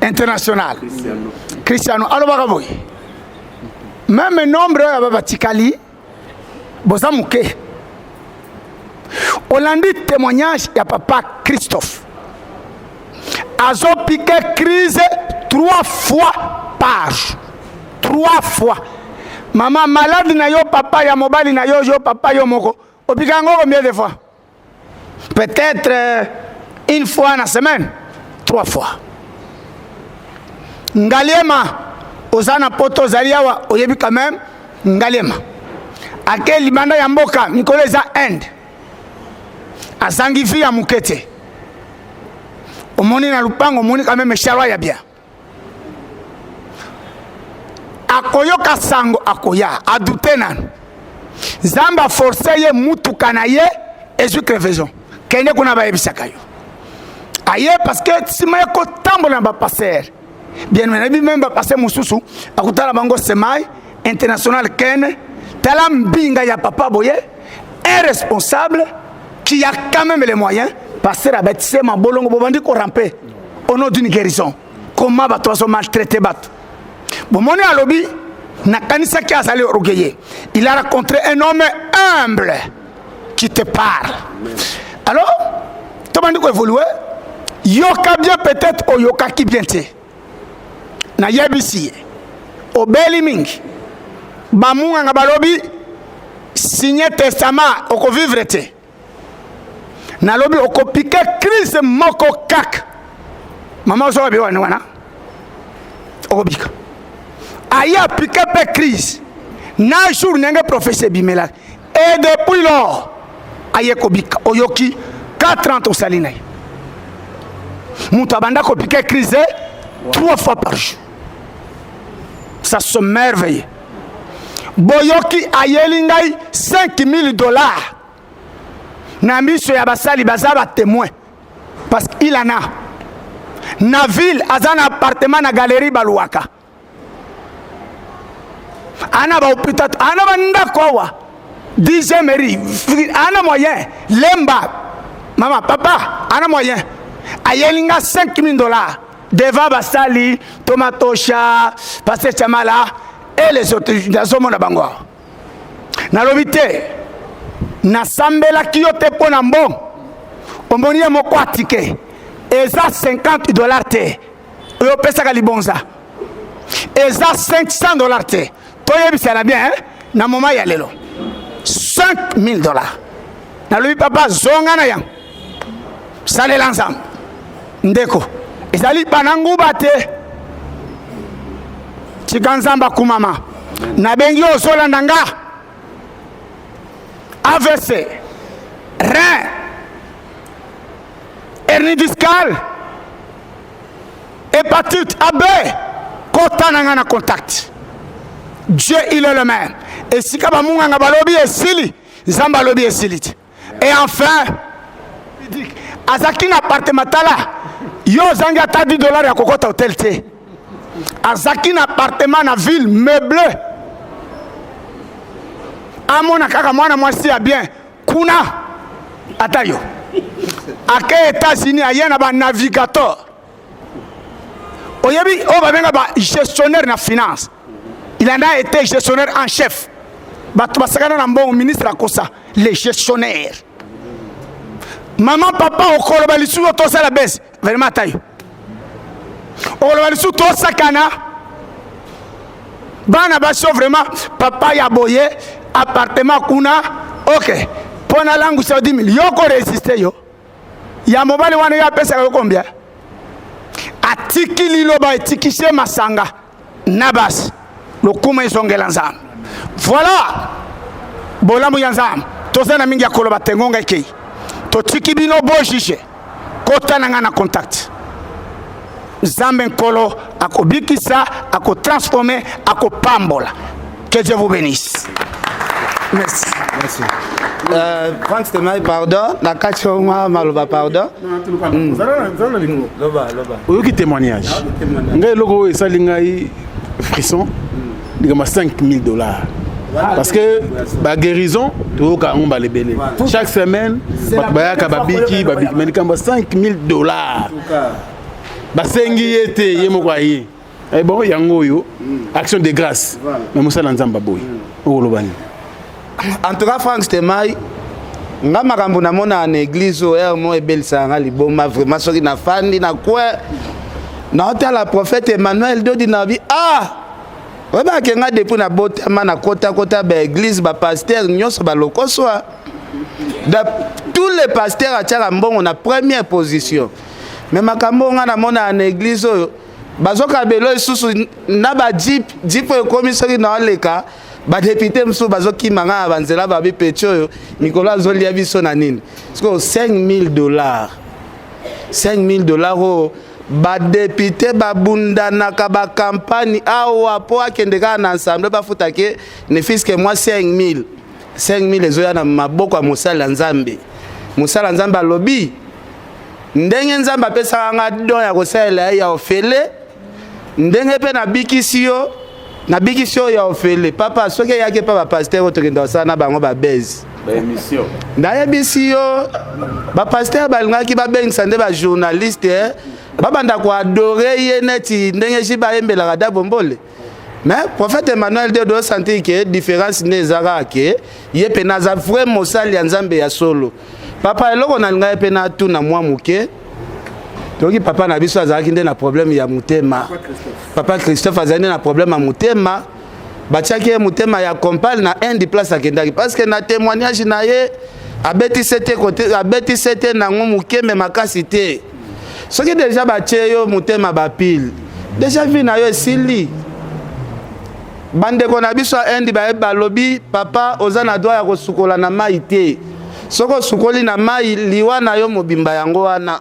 international Cristiano alobaka boy même nombre ya babatikali bozamuke. Olandi témoignage ya papa Christophe. Azo piqué crise 3 fois par jour. 3 fois. Maman malade na yo papa ya mobali na yo papa yo moko. Opika ngo combien de fois? Peut-être une fois na semaine. 3 fois. Ngaliema ozana poto zaliawa oyebi quand même Ngaliema. Akeli banda ya mboka mikolo za end. Azangifi ya mukete omoni na lupango omoni quand même charwa ya bien akoyoka sango akoya adute nanu zamba forcer ye mutuka na ye ezu crevaison kende kuna bayebisaka yo aye parce que sima ye kotambola na bapasser bien même bapasser mususu akutala bango Semai international kene tala mbinga ya papa boye irresponsable qui a quand même les moyens passer à bâtir ma bolongo bobandi ko ramper au nom d'une guérison. Comment va toi maltraiter bat? Bon mon alobi na kanisa qui a salé orgueilleux. Il a rencontré un homme humble qui te parle. Alors, tu m'as dit qu'on évolue. Yoka bien peut-être au yoka qui bien te. Na yebisi au beliming. Bamunga ngabalobi signer testament au vivre te. Nalobi okopike crise moko kak. Maman zo bi wana. Okopika. Aya pique pe crise. Na jour nenge professeur bimela. Et depuis lors, aye kobika oyoki 4 ans au salina. Muta banda kopike crise 3 fois par jour. Ça se merveille. Boyoki ayelingai $5,000. Na miso ya basali bazaba témoin parce qu'il en a na ville azana appartement na galerie baluaka ana ba hôpital ana banda kwa 10e mairie ana moyen lemba mama papa ana moyen ayelinga $5,000 devant basali tomatosha pasteur Chamala et les autres nazomo na bango na lobité na sambela kiyote pona mbon omoni ya moko atike eza $50 te oyo pesa libonza eza $500 te toyebisa na bien hein? Na moment ya lelo $5,000 na lui papa zonga na yang salela ensemble ndeko ezali bananguba te tika nzambe akumama nabengi ozolanda nga AVC rein hernie discale hépatite AB kota na nga na contact. Dieu il est le même et si ka bamunganga balobi esili nzambe alobi esili te. Et enfin azaki na appartement tala yo zangi ata $10 ya kokota hotel te. Azaki na appartement na ville meublé amona kaka mwana mwasi ya bien kuna ata yo ake États-Unis aye na ba navigateur oyebi o babenga ba gestionnaire na finance. Il en a été gestionnaire en chef. Bato basakana na mbongo ministre akosa les gestionnaires. Maman papa okoloba lisu to sala bes vraiment tayo. Okoloba lisu to sakana bana baso vraiment papa ya boye appartement kuna OK pona langu sa 10 000 yo ko résister yo ya mobali wana ya pesa ko combien atiki liloba etikishe masanga nabas lokuma isongela nzam voilà bolamu ya nzam tozana mingi akoloba tengonga ikei totiki bino bojije kota na ngana contact nzambe nkolo akobikisa akotransformer akopambola. Que Dieu vous bénisse. Merci. Merci. Franck Stemai, pardon. La Kachoma Maloba, pardon. Oui, qui témoignage. Ngai logo et salingai frisson. Digama $5,000. Parce que la guérison, tout cas on va les béler. Chaque semaine, bayaka babiki babiki mais digama $5,000. Basengi ete yemokwaye. Eh bon, yango yo action de grâce. Mais Moussa Nzamba boy. Olobani. En tout cas, Franck Stemai, nga makambo na mona na église o mo ebelsanga liboma vraiment soki na fandi na quoi na hôtel la prophète Emmanuel Dodi na bi weba kenga depuis na botama na kota ba église ba pasteur nyonso ba lokoso tous les pasteurs a tchaka mbongo na première position mais makambo nga na mona na église o bazoka belo isusu na ba jeep ekomi soki na oleka ba député mso bazoki manga banzela ba bipecho Nicolas Zolia biso na nini parce que $5,000 $5,000 ba député ba bunda na ka ba campagne awa po akendeka na ensemble ba futake ne fiske moi 5,000 ezoya na maboko ya mosala nzambe alobi ndenge nzambe apesa nga don ya kosala ya ofele ndenge pe na bikisio ya ofele papa soki yake pa ba pasteur otokenda osala na bango ba base ba émission ndayebisi yo ba pasteur balingaki babengisa nde ba journaliste babanda ko adorer ye neti ndenge ji ba yembelaka da bombole mais prophète Emmanuel de sentir que différence nezaka ke ye pe naza vraiment mosali ya nzambe ya solo papa eloko na linga pe na tu na mwa muke toki papa na biso azalaki nde na problème ya mutema papa Christophe azalaki na problème ya mutema batiaki mutema ya compale na indi place akendaki parce que na témoignage na ye abeti sete nango muke me makasi te soki déjà batie yo mutema bapile déjà vi na yo esili bandeko na biso indi balobi papa oza na droit ya kosukola na mai te soko sukoli na mai liwa na yo mobimba yango wana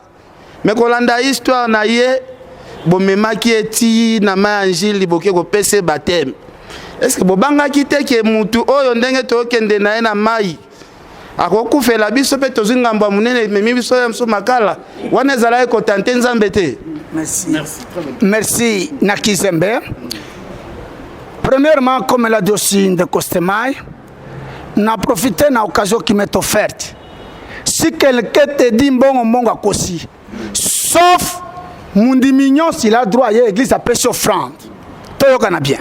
me kolanda histoire na ye bomemaki eti na mai anjili boke kopese baptême est-ce que bobangaki te ke mutu oyo ndenge tokende na ye na mai akokufela biso pe tozwi ngambo ya monene memi biso ya mso makala wana ezala ekotante nzambe te. Merci Nakizembe. Premièrement, comme elle a dit aussi de Kostemai, n'a profité de l'occasion qui m'est offerte. Si quelqu'un te dit bon à Kosi, sauf mon mignon, s'il a droit à l'église après cette offrande, tout le monde bien.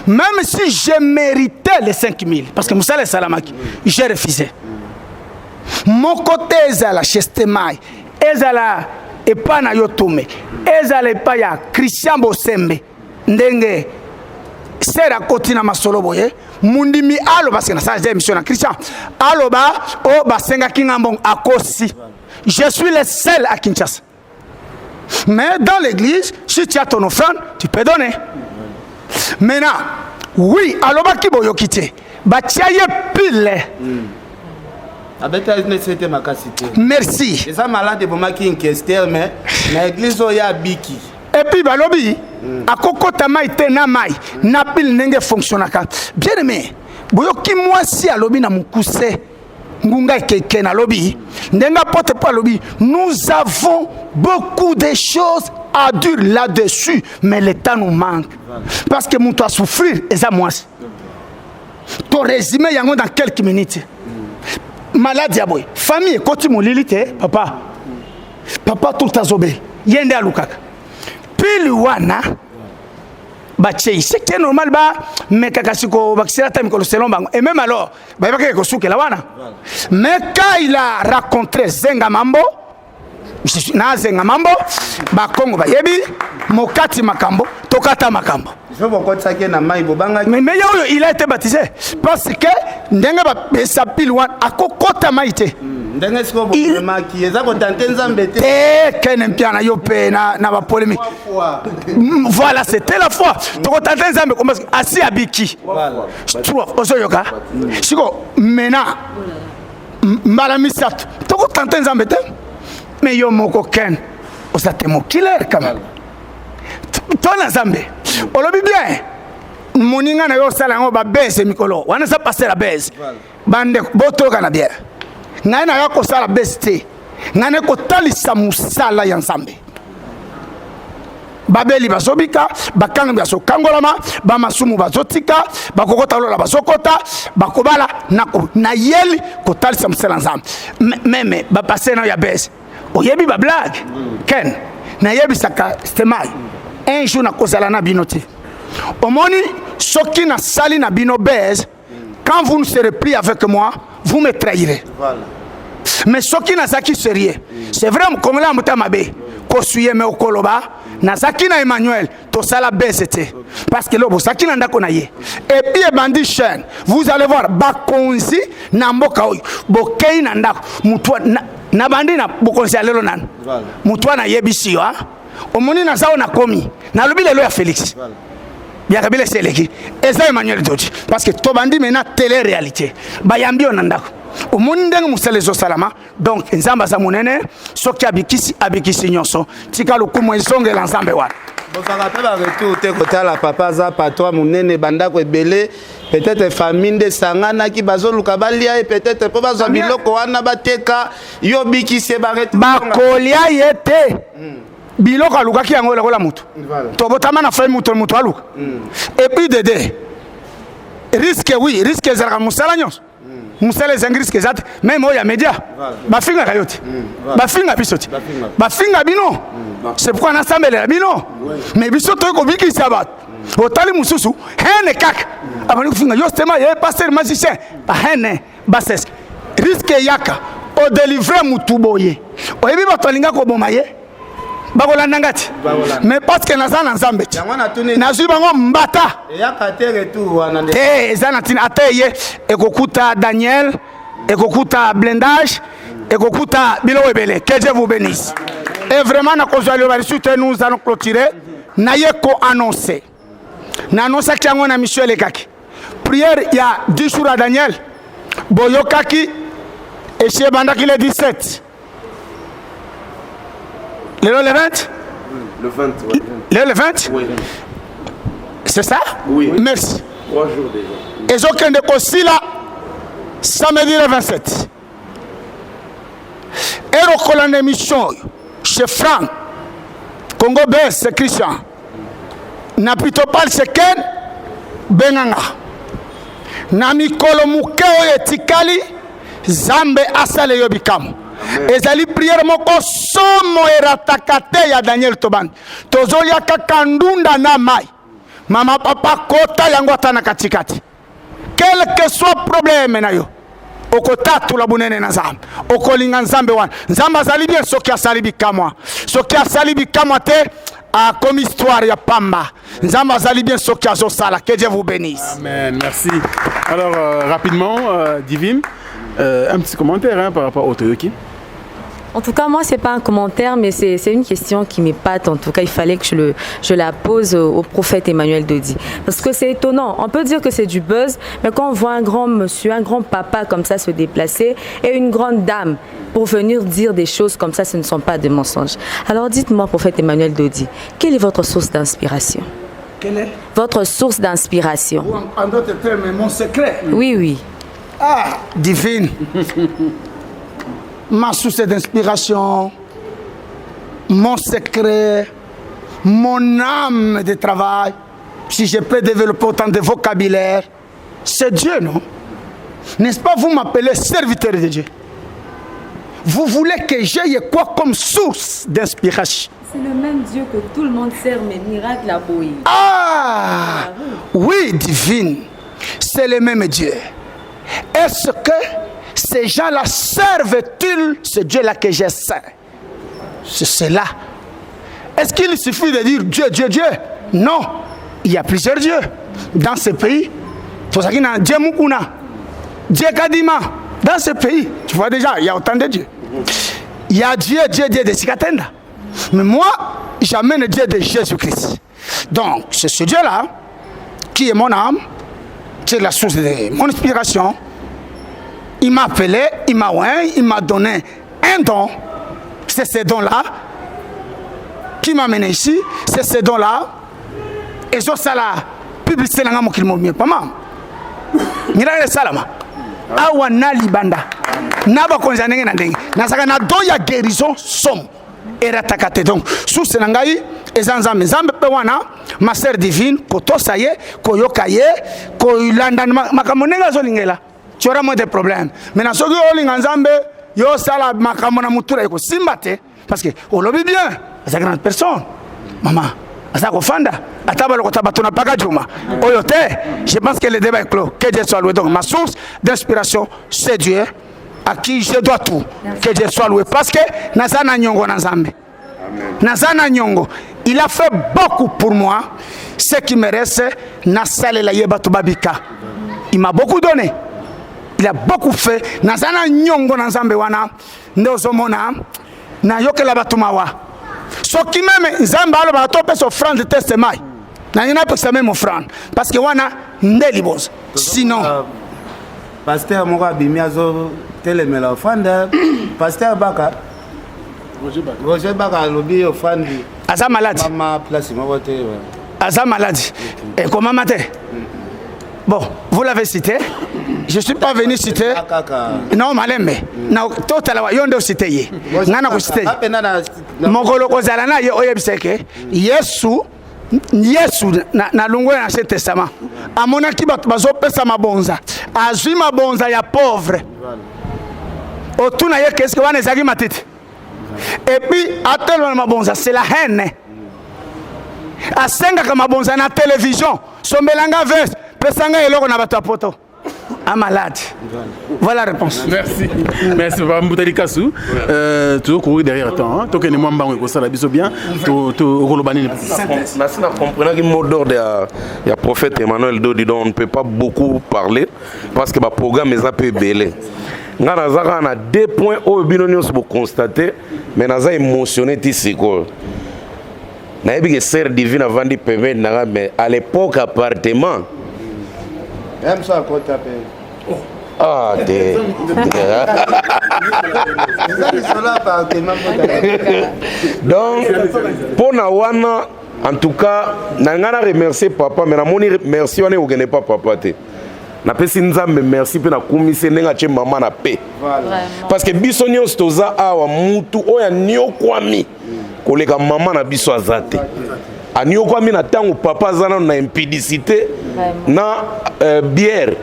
Même si je méritais les 5,000, parce que Moussa le Salamaki, j'ai refusé. Mon côté est à la Chestemai, est à la Epana Yotome, est à l'Epaya Christian Bosembe, Ndenge. Sera kotina masolo boye mundimi alo parce que na sa émission na Christian aloba o basenga kingambong akosi je suis le seul à Kinshasa Mais dans l'église, si tu as ton offrande, tu peux donner. Maintenant, oui, alobaki boyokite. Batiaye pile. Merci. Et ça malade pour moi qui inquiète mais l'église oya biki. Et puis balobi, akokota mai te na mai, na pile nenge fonctionnaka. Bien aimé, boyoki moi si alobi na mukuse. Ngunga keke na lobby, ndenga pote pas lobby. Nous avons beaucoup de choses à dire là-dessus, mais le temps nous manque. Parce que mon toi souffrir, et ça moi. Ton résumé yango dans quelques minutes. Maladie à boy, famille, quand tu m'olilite, papa, tout a zobé, yende alukaka. Puis wana. C'est que normal mais kakasiko bakisira time ko selon bango et même alors ba yaka ko souke la wana mais quand il a rencontré Zenga Mambo na Zenga Mambo ba Kongo ba yebi mokati makambo tokata makambo mais il a été baptisé parce que ndenga ba sapil wan akokota maite ndenge siko boma ki eza ko tenter nzambe te kene mpiana yo pe na ba polémique voilà c'était la foi toko tenter nzambe comme asi abiki voilà osoyoka siko mena mbala misato toko tenter nzambe te mais yo moko ken osate mo killer quand même tona nzambe olobi bien moninga na yo sala ngo ba bese mikolo wana sa passer la bese bande botoka na bien ngana yako sala beste ngane ko talisa musala ya nzambe babeli bazobika bakanga baso kangolama ba masumu bazotika bakokota lola bazokota bakobala na yeli ko talisa musala nzambe meme ba passer na ya bese oyebi ba blague ken na yebi saka stemai un jour na kozala na binote omoni soki na sali na bino bese quand vous ne serez plus avec moi vous me trahirez. Voilà. Mais ce qui n'a pas sérieux, c'est vrai comme là mutamabe, kosuye me okoloba, na saki na Emmanuel, to sala besete. Parce que lobo saki na ndako na ye. Et puis bandi chaîne, vous allez voir bakonzi na mboka oyo, bokei na ndako, mutwa na bandi na bokonzi alelo nan. Mutwa na yebisi yo, omoni na sao na komi, na lobi lelo ya Félix. Voilà. Bien kabile seleki eza Emmanuel Dodi parce que to bandi mena télé réalité bayambi onandako omundenge musalezo salama donc nzamba za munene soki abikisi nyonso tika lokumu ezongela nzambe wana bosaka pe ba retour te kotala papa za patwa munene bandako ebele peut-être famille de sangana ki bazoluka balia et peut-être po bazwa biloko wana bateka yo bikisi ba retour bakolia yete biloko alukaki yango lokola mutu tobotama na fai mutu aluka et puis dede risque oui risque ezalaka musala nyonso musala ezangi risque ezate même oyo ya média bafinga kayote bafinga biso te bafinga bino c'est pourquoi nasambelela bino mais biso toyi kobikisa bato otali mususu hene kaka abandi kufinga yo stema ye pasteur magicien bahene bases risque yaka odélivre mutu boye oyebi bato alinga koboma ye bakolanda ngati mais parce que nazana nzambe nazwi bango mbata eza na tina ate ye ekokuta Daniel ekokuta blindage ekokuta biloko ebele que Dieu vous bénisse et vraiment na kozwa lio balisu te nous allons clôturer na ye ko annoncer na annoncer ki yango na mission elekaki prière il y a 10 jours à Daniel boyokaki et chez bandaki le 17 le 20 Le 20, oui. Le 20 Oui. C'est ça? Oui. Merci. 3 jours déjà. Et je kende aussi là, samedi le 27. Et recollant l'émission chez Franck, Congo Bess, Christian. Na plutôt pas le Ken, Benanga. Na mikolo mukeo etikali, Zambe asale yobikamu. Ezali prière moko somo eratakate ya Daniel Toban tozolia kakandunda na mai mama papa kota yango atana katikati quel que soit problème na yo okotatu la bunene na nzambe okolinga nzambe wana nzambe azali bien soki asali bikamwa te a comme histoire ya pamba nzambe azali bien soki azosala que Dieu vous bénisse. Amen, merci. Alors rapidement Divine un petit commentaire par rapport au Toyoki. En tout cas, moi, c'est pas un commentaire, mais c'est une question qui m'épate. En tout cas, il fallait que je la pose au prophète Emmanuel Dodi. Parce que c'est étonnant. On peut dire que c'est du buzz, mais quand on voit un grand monsieur, un grand papa comme ça se déplacer et une grande dame pour venir dire des choses comme ça, ce ne sont pas des mensonges. Alors dites-moi, prophète Emmanuel Dodi, quelle est votre source d'inspiration? Quelle est votre source d'inspiration? En d'autres termes, mon secret. Oui, oui. Ah, divine. Ma source d'inspiration, mon secret, mon âme de travail, si je peux développer autant de vocabulaire, c'est Dieu, non? N'est-ce pas, vous m'appelez serviteur de Dieu? Vous voulez que j'aie quoi comme source d'inspiration? C'est le même Dieu que tout le monde sert, mais miracle à bouillir. Ah, oui, divine, c'est le même Dieu. Est-ce que ces gens-là servent-ils ce Dieu-là que je sers? C'est cela. Est-ce qu'il suffit de dire Dieu, Dieu, Dieu? Non, il y a plusieurs dieux dans ce pays. Dieu Mukuna, Dieu Kadima. Dans ce pays, tu vois déjà, il y a autant de dieux. Il y a Dieu de Sikatenda. Mais moi, j'amène Dieu de Jésus-Christ. Donc, c'est ce Dieu-là qui est mon âme, qui est la source de mon inspiration. Il m'a appelé, il m'a oint, il m'a donné un don. C'est ce don-là qui m'a amené ici. C'est ce don-là. Et je suis là, publicité dans mon qu'il m'a mis. Pas mal. Mira le salama. Awa na libanda. Naba konjanenge na ndenge. Nasaka na do ya guérison som. Eratakate donc. Sous senangai ezanzambe zambe pe wana ma sœur divine koto saye koyokaye ko ilanda makamonenga zolingela. Tu auras moins de problèmes. Maintenant, ceux qui ont l'ensemble, ils ont ça la makamona mutura eko simbate parce que on le vit bien. C'est une grande personne. Maman, ça kofanda. Ataba lokota batona pagajuma. Oyote, je pense que le débat est clos. Que Dieu soit loué. Donc ma source d'inspiration, c'est Dieu à qui je dois tout. Que Dieu soit loué parce que nazana nyongo nazambe. Nazana nyongo. Il a fait beaucoup pour moi. Ce qui me reste, nasale la yebatu babika. Il m'a beaucoup donné. Il a beaucoup fait. Nazana nyongo na nzambe wana ndozomona na yokela batumawa. Soki meme nzambe alo ba tope so offrande de testemai. Na yina pesa même offrande parce que wana ndeli boss. Sinon pasteur moko abimiazo telemela offrande pasteur Baka Roger Baka lobi offrande aza malade. Mama place moko te. Aza malade. Et comment mater? Bon, vous l'avez cité. Je ne suis pas venu citer. Non, malembe. Na total wa yonde cité. Nana ko cité. Mokolo ko zalana ye oyebiseke. Yesu na lungwe na Ancien Testament. Amona ki bato bazo pesa mabonza. Azui mabonza ya pauvre. Otuna ye qu'est-ce que wana ezaki matiti. Et puis atelo mabonza, c'est la haine. Asenga ka mabonza na télévision. Sombelanga veste. Pesanga eloko na bato apoto. Un malade. Voilà la réponse. Merci. Merci, Papa Mboutali Kassou. Toujours courir derrière toi. Hein? Toi, tu es moi, ça la biso bien. Tu merci de comprendre que le mot d'ordre il y a prophète Emmanuel Dodi dont on ne peut pas beaucoup parler parce que le programme est un peu belé. On a 2 points où nous avons constaté, mais nous avons émotionné ici. Nous avons dit que Sœur Divine a vendu permettre, mais à l'époque, appartement. Même ça, quoi taper. Ah, t'es. Donc, pour Nawana, en tout cas, je remercie papa, mais je remercie pas papa. Je merci pour la commission de maman na paix. Parce que bisonyo stoza awa mutu oya nyokwami koleka maman na biso azate. Anyokwami na tango papa zana na impudicité na bière.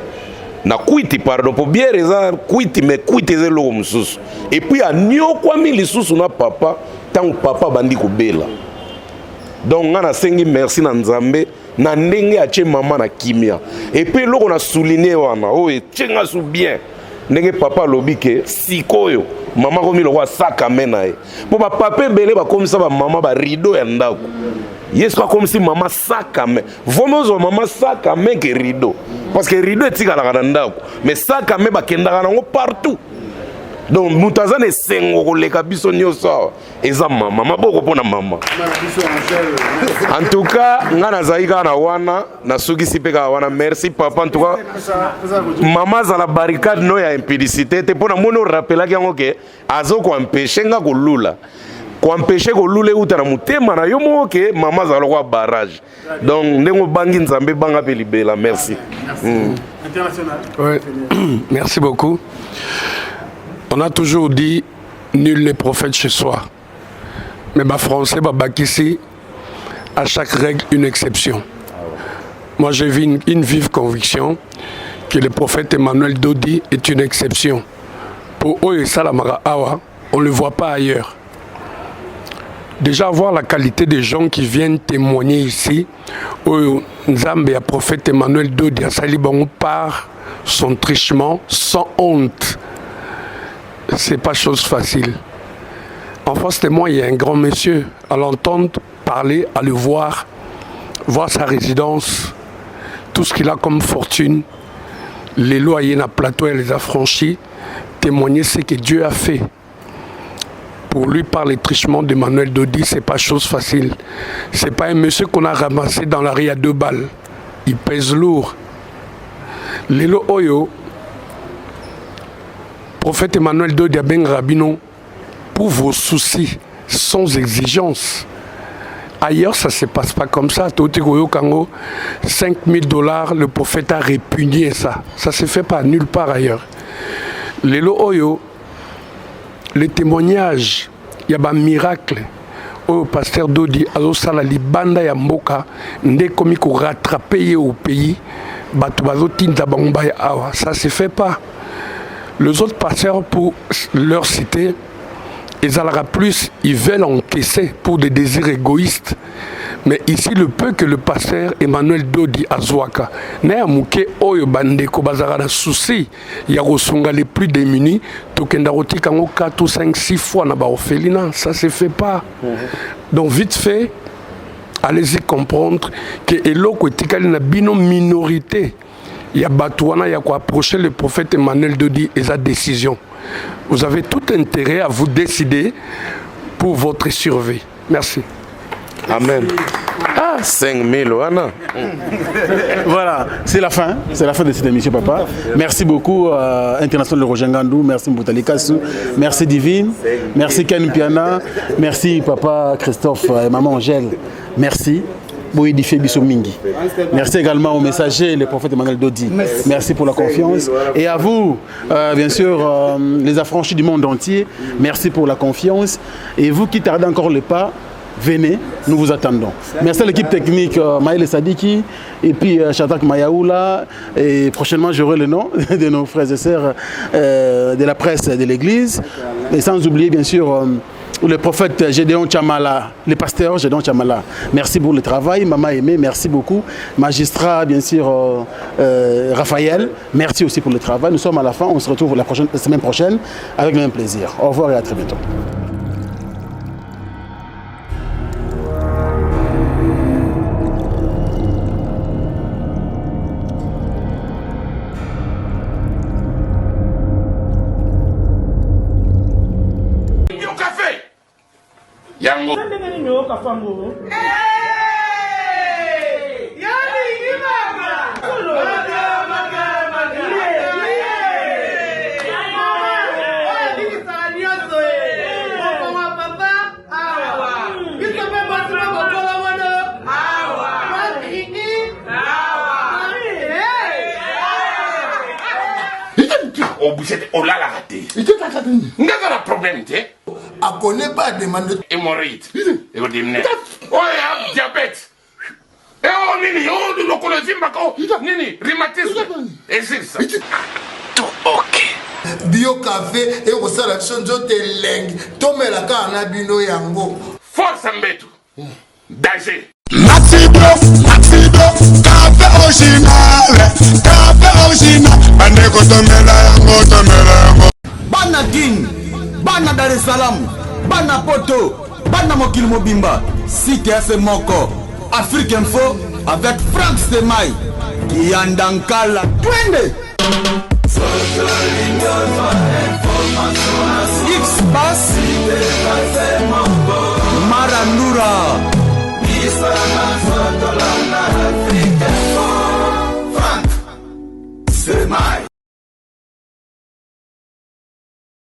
Na kuiti pardon pour bière eza kuiti mais kuiti eza loko mususu. Et puis anyokwami lisusu na papa tango papa bandi kobela. Donc ngana sengi merci na Nzambe na ndenge ache maman na kimia. Et puis loko na souligner wana oh tchenga sou bien. Ndenge papa lobi ke sikoyo maman komi lo wa saka mena e. Po ba papa belé ba comme ça ba maman ba rideau ya ndako. Yes pas comme si maman saka mais vomozo maman saka mais que rideau. Parce que rideau est tika la ndako. Mais saka mais ba kendaka nango partout. donc mutaza ne sengo koleka biso nyoso eza mama maboko pona mama en tout cas ngana zaika na wana na sugisi peka wana merci papa en tout cas mama za la barricade no ya impudicité te pona mono rappela ki yango ke azo ko empêcher nga kolula ko empêcher kolula uta na mutema na yo moke mama za lokwa barrage donc ndengo bangi nzambe banga pe libela merci. International. Ouais. Merci beaucoup. On a toujours dit nul n'est prophète chez soi. Mais ma français, ici, à chaque règle, une exception. Moi, j'ai vu une vive conviction que le prophète Emmanuel Dodi est une exception. Pour Oye Salamara Awa, on ne le voit pas ailleurs. Déjà, voir la qualité des gens qui viennent témoigner ici, où Nzambe et le prophète Emmanuel Dodi a Salibon par son trichement, sans honte. C'est pas chose facile. En face de moi, il y a un grand monsieur. À l'entendre parler, à le voir sa résidence, tout ce qu'il a comme fortune, les loyers na plateau, elle les a franchis, témoigner ce que Dieu a fait. Pour lui, par les trichements d'Emmanuel Dodi, c'est pas chose facile. C'est pas un monsieur qu'on a ramassé dans la rue à 2 balles. Il pèse lourd. Lelo Oyo, prophète Emmanuel Dodi a ben Rabino, pour vos soucis, sans exigence. Ailleurs, ça ne se passe pas comme ça. 5 000 $, le prophète a répugné ça. Ça ne se fait pas nulle part ailleurs. Lelo Oyo, les témoignages, il y a un miracle. Au pasteur Dodi, alors ça la libanda ya mboka, ndé komi ko rattraper au pays, batu bazo tinda bangba ya awa. Ça se fait pas. Les autres pasteurs, pour leur citer, ils aura plus, ils veulent encaisser pour des désirs égoïstes. Mais ici, le peu que le pasteur Emmanuel Dodi Azwaka, n'a mouké oyo bandeko bazara na souci, ya rosunga les plus démunis, tokenda roti kango 4 ou 5, 6 fois na ba orphelinat, ça se fait pas. Donc vite fait, allez-y comprendre que eloko etikali na bino minorité. Il y a Batouana, il y a quoi approcher le prophète Emmanuel Dodi et sa décision. Vous avez tout intérêt à vous décider pour votre survie. Merci. Amen. Ah, 5 000, Anna. Voilà, c'est la fin de cette émission, papa. Merci beaucoup, International Roger Ngandou, merci Mboutali Kassou, merci Divine, merci Ken Piana, merci papa Christophe et maman Angèle, merci. Merci également au messager, le prophète Emmanuel Dodi. Merci pour la confiance. Et à vous, bien sûr, les affranchis du monde entier, merci pour la confiance. Et vous qui tardez encore le pas, venez, nous vous attendons. Merci à l'équipe technique Maël Sadiki et puis Shadrach Mayaoula. Et prochainement, j'aurai le nom de nos frères et sœurs de la presse de l'église. Et sans oublier, bien sûr, le prophète Gédéon Chamala, le pasteur Gédéon Chamala. Merci pour le travail, Maman Aimé, merci beaucoup. Magistrat, bien sûr, Raphaël, merci aussi pour le travail. Nous sommes à la fin, on se retrouve la semaine prochaine avec le même plaisir. Au revoir et à très bientôt. Yango. On l'a raté. Il n'a pas de problème, tu sais. A connaît pas demande hémorroïde. Et on dit oh, il y a diabète. Et oh, nini, oh, le colosie, nini, rhumatisme. Et c'est ça. Tout ok. Bio café et au salaction de lengue. Tome la carne bino yango. Force Mbetu. Danger. Maxido, café original. Bandeko tomela yango. Bana Guine, Bana Dar es Salaam, Bana Poto, Bana Mokil Mobimba, CTF Moko, Afrique Info avec Franck Stemai, Kiandankala, Twende. basi